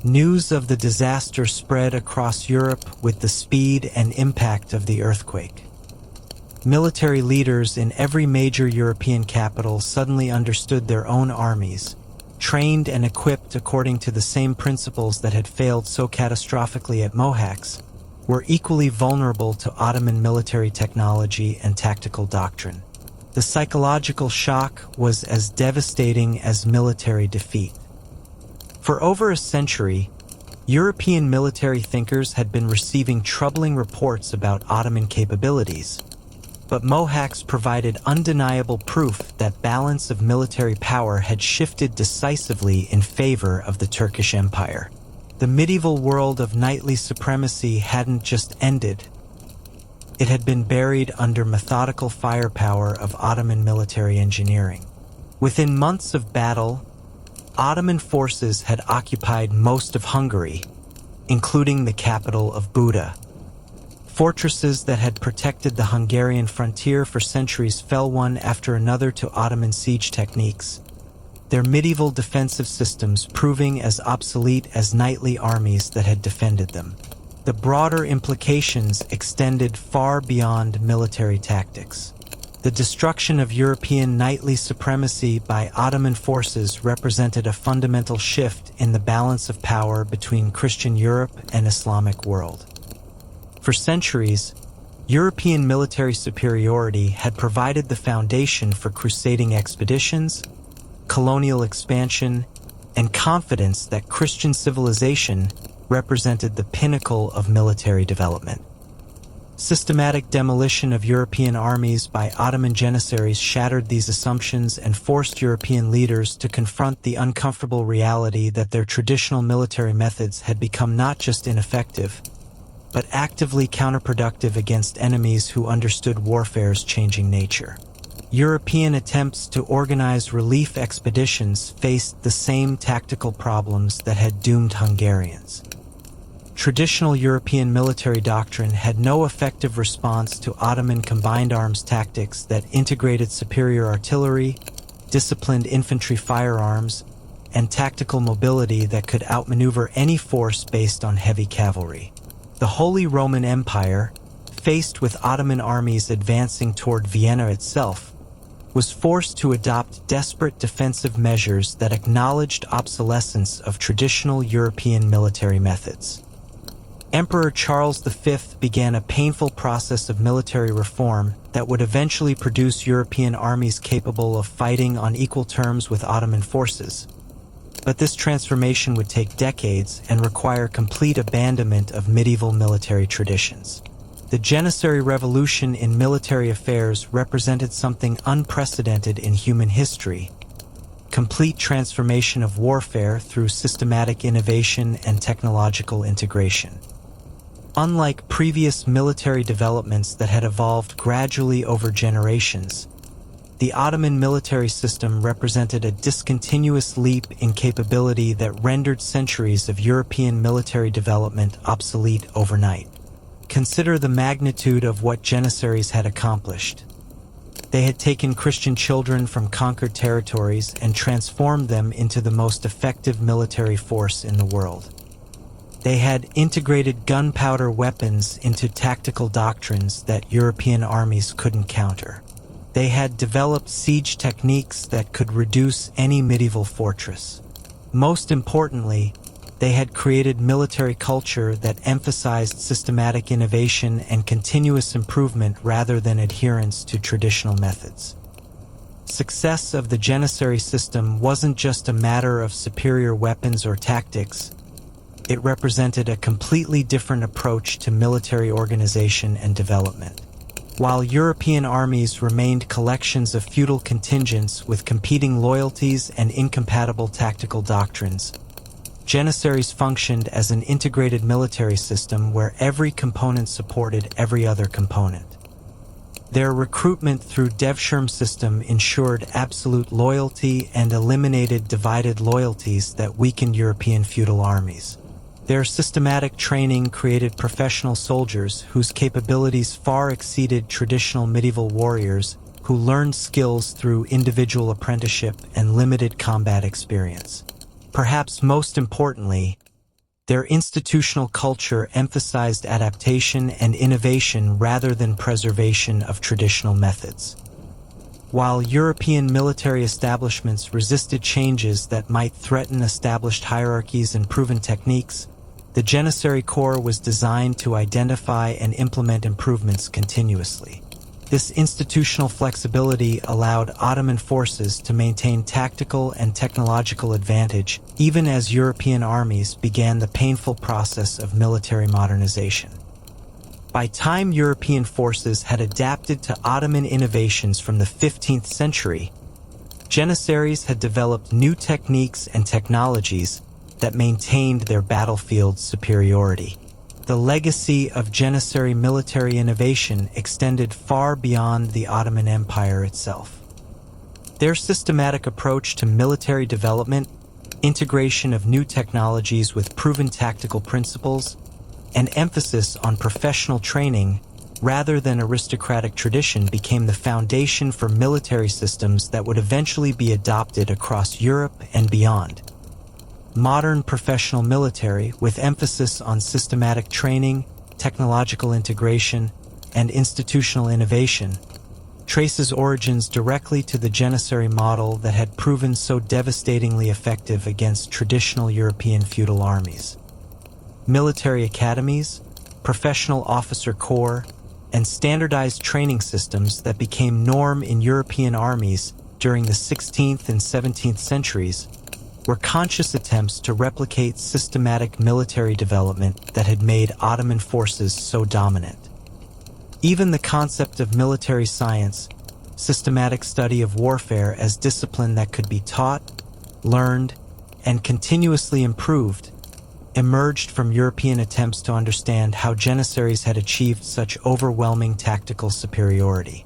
News of the disaster spread across Europe with the speed and impact of the earthquake. Military leaders in every major European capital suddenly understood their own armies, trained and equipped according to the same principles that had failed so catastrophically at Mohács, were equally vulnerable to Ottoman military technology and tactical doctrine. The psychological shock was as devastating as military defeat. For over a century, European military thinkers had been receiving troubling reports about Ottoman capabilities, But Mohács provided undeniable proof that balance of military power had shifted decisively in favor of the Turkish Empire. The medieval world of knightly supremacy hadn't just ended. It had been buried under methodical firepower of Ottoman military engineering. Within months of battle, Ottoman forces had occupied most of Hungary, including the capital of Buda. Fortresses that had protected the Hungarian frontier for centuries fell one after another to Ottoman siege techniques, their medieval defensive systems proving as obsolete as knightly armies that had defended them. The broader implications extended far beyond military tactics. The destruction of European knightly supremacy by Ottoman forces represented a fundamental shift in the balance of power between Christian Europe and Islamic world. For centuries, European military superiority had provided the foundation for crusading expeditions, colonial expansion, and confidence that Christian civilization represented the pinnacle of military development. Systematic demolition of European armies by Ottoman Janissaries shattered these assumptions and forced European leaders to confront the uncomfortable reality that their traditional military methods had become not just ineffective, but actively counterproductive against enemies who understood warfare's changing nature. European attempts to organize relief expeditions faced the same tactical problems that had doomed Hungarians. Traditional European military doctrine had no effective response to Ottoman combined arms tactics that integrated superior artillery, disciplined infantry firearms, and tactical mobility that could outmaneuver any force based on heavy cavalry. The Holy Roman Empire, faced with Ottoman armies advancing toward Vienna itself, was forced to adopt desperate defensive measures that acknowledged obsolescence of traditional European military methods. Emperor Charles V began a painful process of military reform that would eventually produce European armies capable of fighting on equal terms with Ottoman forces. But this transformation would take decades and require complete abandonment of medieval military traditions. The Janissary Revolution in military affairs represented something unprecedented in human history: complete transformation of warfare through systematic innovation and technological integration. Unlike previous military developments that had evolved gradually over generations, the Ottoman military system represented a discontinuous leap in capability that rendered centuries of European military development obsolete overnight. Consider the magnitude of what Janissaries had accomplished. They had taken Christian children from conquered territories and transformed them into the most effective military force in the world. They had integrated gunpowder weapons into tactical doctrines that European armies couldn't counter. They had developed siege techniques that could reduce any medieval fortress. Most importantly, they had created military culture that emphasized systematic innovation and continuous improvement rather than adherence to traditional methods. Success of the Janissary system wasn't just a matter of superior weapons or tactics. It represented a completely different approach to military organization and development. While European armies remained collections of feudal contingents with competing loyalties and incompatible tactical doctrines, Janissaries functioned as an integrated military system where every component supported every other component. Their recruitment through devshirme system ensured absolute loyalty and eliminated divided loyalties that weakened European feudal armies. Their systematic training created professional soldiers whose capabilities far exceeded traditional medieval warriors who learned skills through individual apprenticeship and limited combat experience. Perhaps most importantly, their institutional culture emphasized adaptation and innovation rather than preservation of traditional methods. While European military establishments resisted changes that might threaten established hierarchies and proven techniques, the Janissary Corps was designed to identify and implement improvements continuously. This institutional flexibility allowed Ottoman forces to maintain tactical and technological advantage even as European armies began the painful process of military modernization. By time European forces had adapted to Ottoman innovations from the 15th century, Janissaries had developed new techniques and technologies that maintained their battlefield superiority. The legacy of Janissary military innovation extended far beyond the Ottoman Empire itself. Their systematic approach to military development, integration of new technologies with proven tactical principles, and emphasis on professional training rather than aristocratic tradition became the foundation for military systems that would eventually be adopted across Europe and beyond. Modern professional military, with emphasis on systematic training, technological integration, and institutional innovation, traces origins directly to the Janissary model that had proven so devastatingly effective against traditional European feudal armies. Military academies, professional officer corps, and standardized training systems that became norm in European armies during the 16th and 17th centuries were conscious attempts to replicate systematic military development that had made Ottoman forces so dominant. Even the concept of military science, systematic study of warfare as discipline that could be taught, learned, and continuously improved, emerged from European attempts to understand how Janissaries had achieved such overwhelming tactical superiority.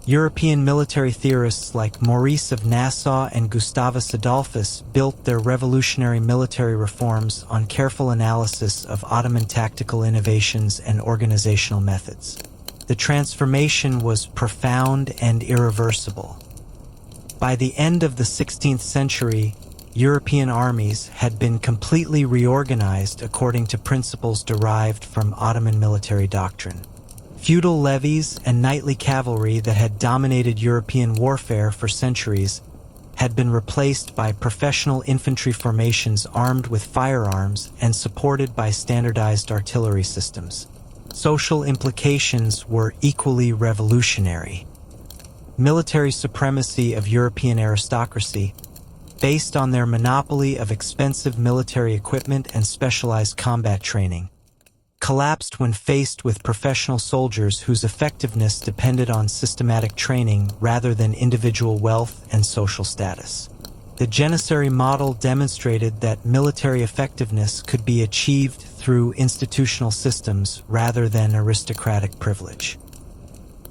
European military theorists like Maurice of Nassau and Gustavus Adolphus built their revolutionary military reforms on careful analysis of Ottoman tactical innovations and organizational methods. The transformation was profound and irreversible. By the end of the 16th century, European armies had been completely reorganized according to principles derived from Ottoman military doctrine. Feudal levies and knightly cavalry that had dominated European warfare for centuries had been replaced by professional infantry formations armed with firearms and supported by standardized artillery systems. Social implications were equally revolutionary. Military supremacy of European aristocracy, based on their monopoly of expensive military equipment and specialized combat training, collapsed when faced with professional soldiers whose effectiveness depended on systematic training rather than individual wealth and social status. The Janissary model demonstrated that military effectiveness could be achieved through institutional systems rather than aristocratic privilege.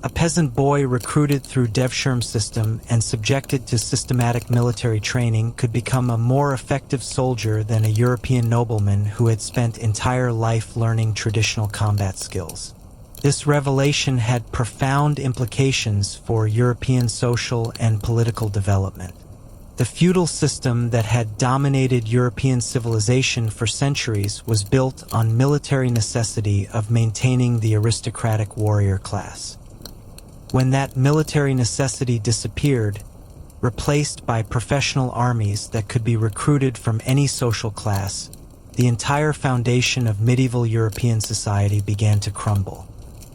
A peasant boy recruited through devshirme system and subjected to systematic military training could become a more effective soldier than a European nobleman who had spent entire life learning traditional combat skills. This revelation had profound implications for European social and political development. The feudal system that had dominated European civilization for centuries was built on military necessity of maintaining the aristocratic warrior class. When that military necessity disappeared, replaced by professional armies that could be recruited from any social class, the entire foundation of medieval European society began to crumble.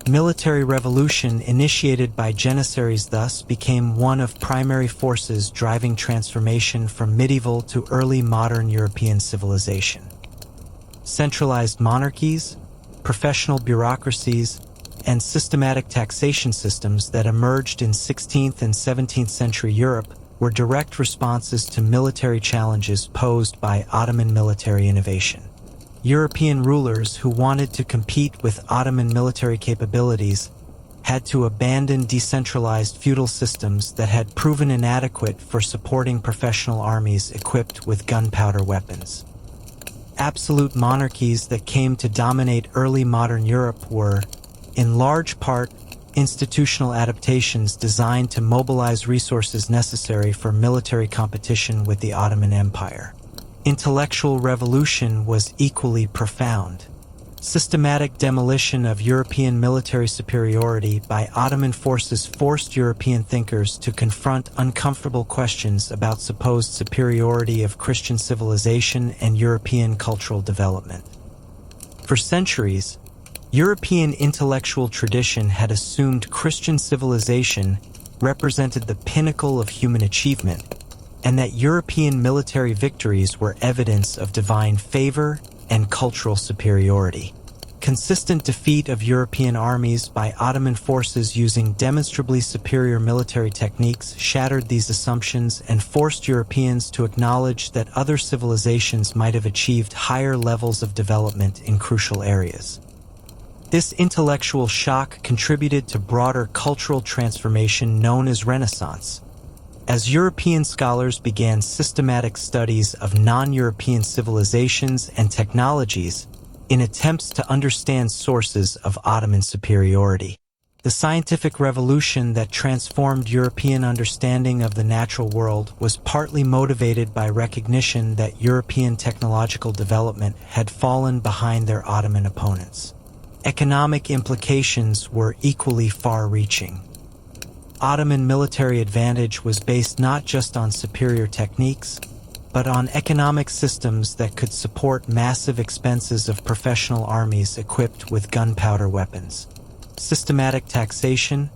Military revolution initiated by Janissaries thus became one of primary forces driving transformation from medieval to early modern European civilization. Centralized monarchies, professional bureaucracies, and systematic taxation systems that emerged in 16th and 17th century Europe were direct responses to military challenges posed by Ottoman military innovation. European rulers who wanted to compete with Ottoman military capabilities had to abandon decentralized feudal systems that had proven inadequate for supporting professional armies equipped with gunpowder weapons. Absolute monarchies that came to dominate early modern Europe were, in large part, institutional adaptations designed to mobilize resources necessary for military competition with the Ottoman Empire. Intellectual revolution was equally profound. Systematic demolition of European military superiority by Ottoman forces forced European thinkers to confront uncomfortable questions about supposed superiority of Christian civilization and European cultural development. For centuries, European intellectual tradition had assumed Christian civilization represented the pinnacle of human achievement, and that European military victories were evidence of divine favor and cultural superiority. Consistent defeat of European armies by Ottoman forces using demonstrably superior military techniques shattered these assumptions and forced Europeans to acknowledge that other civilizations might have achieved higher levels of development in crucial areas. This intellectual shock contributed to broader cultural transformation known as Renaissance. As European scholars began systematic studies of non-European civilizations and technologies, in attempts to understand sources of Ottoman superiority. The scientific revolution that transformed European understanding of the natural world was partly motivated by recognition that European technological development had fallen behind their Ottoman opponents. Economic implications were equally far-reaching. Ottoman military advantage was based not just on superior techniques, but on economic systems that could support massive expenses of professional armies equipped with gunpowder weapons. Systematic taxation,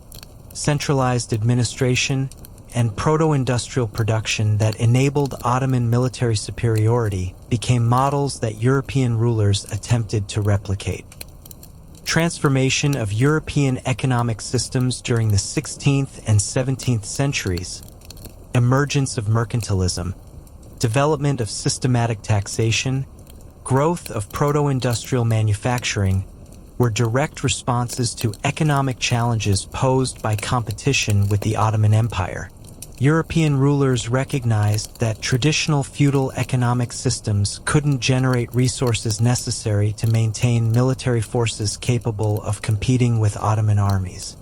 centralized administration, and proto-industrial production that enabled Ottoman military superiority became models that European rulers attempted to replicate. Transformation of European economic systems during the 16th and 17th centuries, emergence of mercantilism, development of systematic taxation, growth of proto-industrial manufacturing were direct responses to economic challenges posed by competition with the Ottoman Empire. European rulers recognized that traditional feudal economic systems couldn't generate resources necessary to maintain military forces capable of competing with Ottoman armies.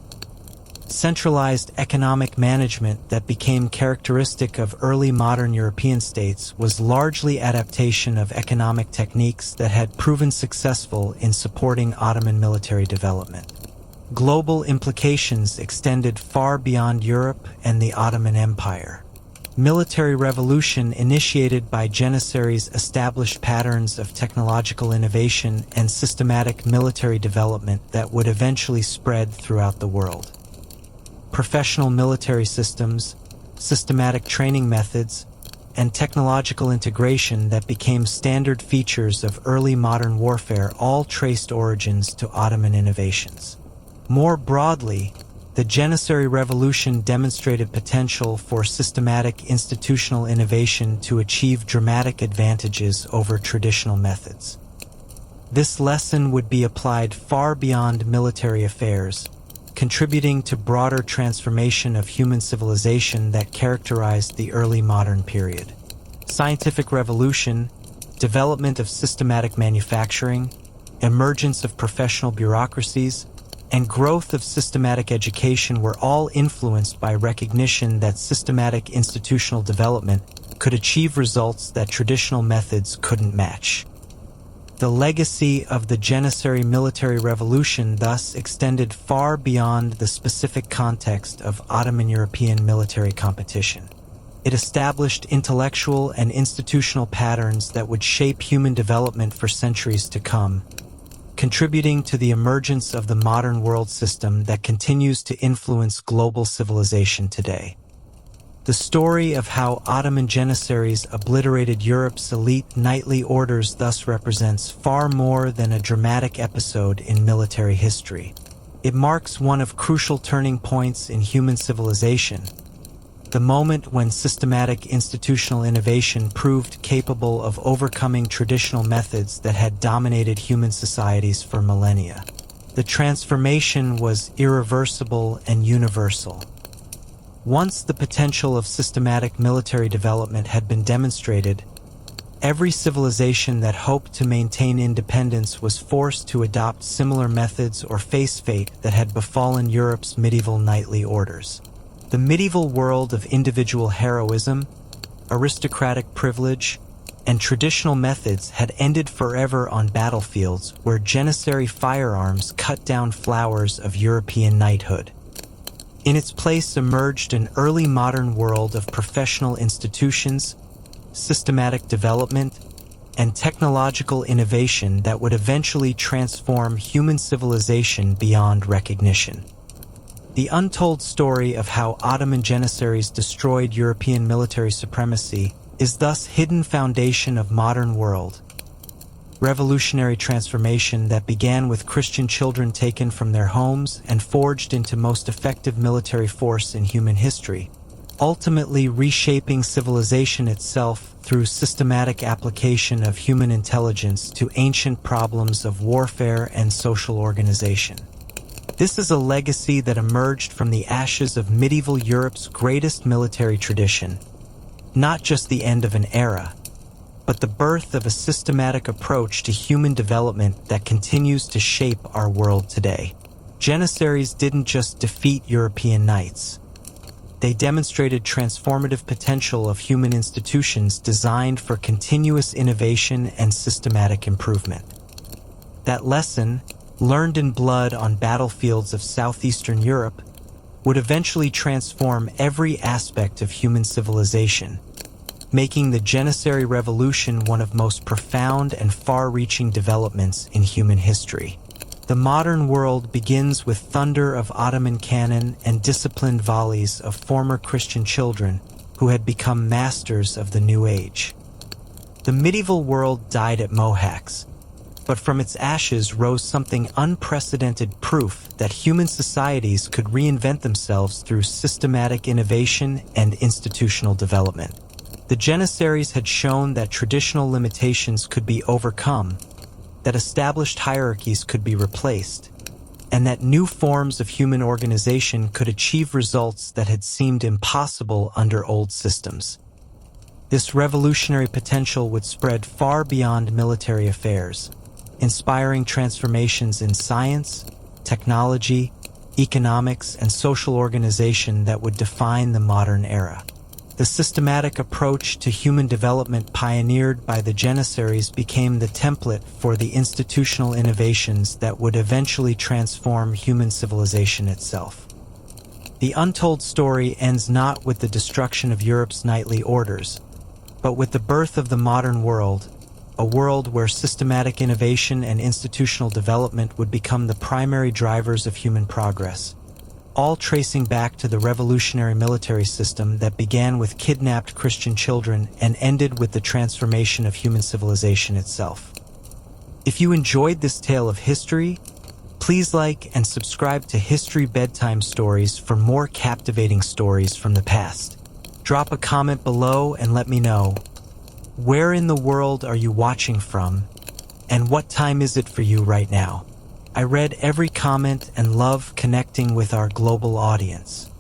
Centralized economic management that became characteristic of early modern European states was largely adaptation of economic techniques that had proven successful in supporting Ottoman military development. Global implications extended far beyond Europe and the Ottoman Empire. Military revolution initiated by Janissaries established patterns of technological innovation and systematic military development that would eventually spread throughout the world. Professional military systems, systematic training methods, and technological integration that became standard features of early modern warfare all traced origins to Ottoman innovations. More broadly, the Janissary Revolution demonstrated potential for systematic institutional innovation to achieve dramatic advantages over traditional methods. This lesson would be applied far beyond military affairs, contributing to broader transformation of human civilization that characterized the early modern period. Scientific revolution, development of systematic manufacturing, emergence of professional bureaucracies, and growth of systematic education were all influenced by recognition that systematic institutional development could achieve results that traditional methods couldn't match. The legacy of the Janissary military revolution thus extended far beyond the specific context of Ottoman European military competition. It established intellectual and institutional patterns that would shape human development for centuries to come, contributing to the emergence of the modern world system that continues to influence global civilization today. The story of how Ottoman Janissaries obliterated Europe's elite knightly orders thus represents far more than a dramatic episode in military history. It marks one of crucial turning points in human civilization, the moment when systematic institutional innovation proved capable of overcoming traditional methods that had dominated human societies for millennia. The transformation was irreversible and universal. Once the potential of systematic military development had been demonstrated, every civilization that hoped to maintain independence was forced to adopt similar methods or face fate that had befallen Europe's medieval knightly orders. The medieval world of individual heroism, aristocratic privilege, and traditional methods had ended forever on battlefields where Janissary firearms cut down flowers of European knighthood. In its place emerged an early modern world of professional institutions, systematic development, and technological innovation that would eventually transform human civilization beyond recognition. The untold story of how Ottoman Janissaries destroyed European military supremacy is thus hidden foundation of modern world. revolutionary transformation that began with Christian children taken from their homes and forged into most effective military force in human history, ultimately reshaping civilization itself through systematic application of human intelligence to ancient problems of warfare and social organization. This is a legacy that emerged from the ashes of medieval Europe's greatest military tradition, not just the end of an era, but the birth of a systematic approach to human development that continues to shape our world today. Janissaries didn't just defeat European knights. They demonstrated transformative potential of human institutions designed for continuous innovation and systematic improvement. That lesson, learned in blood on battlefields of southeastern Europe, would eventually transform every aspect of human civilization, making the Janissary Revolution one of most profound and far-reaching developments in human history. The modern world begins with thunder of Ottoman cannon and disciplined volleys of former Christian children who had become masters of the New Age. The medieval world died at Mohács, but from its ashes rose something unprecedented proof that human societies could reinvent themselves through systematic innovation and institutional development. The Janissaries had shown that traditional limitations could be overcome, that established hierarchies could be replaced, and that new forms of human organization could achieve results that had seemed impossible under old systems. This revolutionary potential would spread far beyond military affairs, inspiring transformations in science, technology, economics, and social organization that would define the modern era. The systematic approach to human development pioneered by the Janissaries became the template for the institutional innovations that would eventually transform human civilization itself. The untold story ends not with the destruction of Europe's knightly orders, but with the birth of the modern world, a world where systematic innovation and institutional development would become the primary drivers of human progress, all tracing back to the revolutionary military system that began with kidnapped Christian children and ended with the transformation of human civilization itself. If you enjoyed this tale of history, please like and subscribe to History Bedtime Stories for more captivating stories from the past. Drop a comment below and let me know, where in the world are you watching from, and what time is it for you right now? I read every comment and love connecting with our global audience.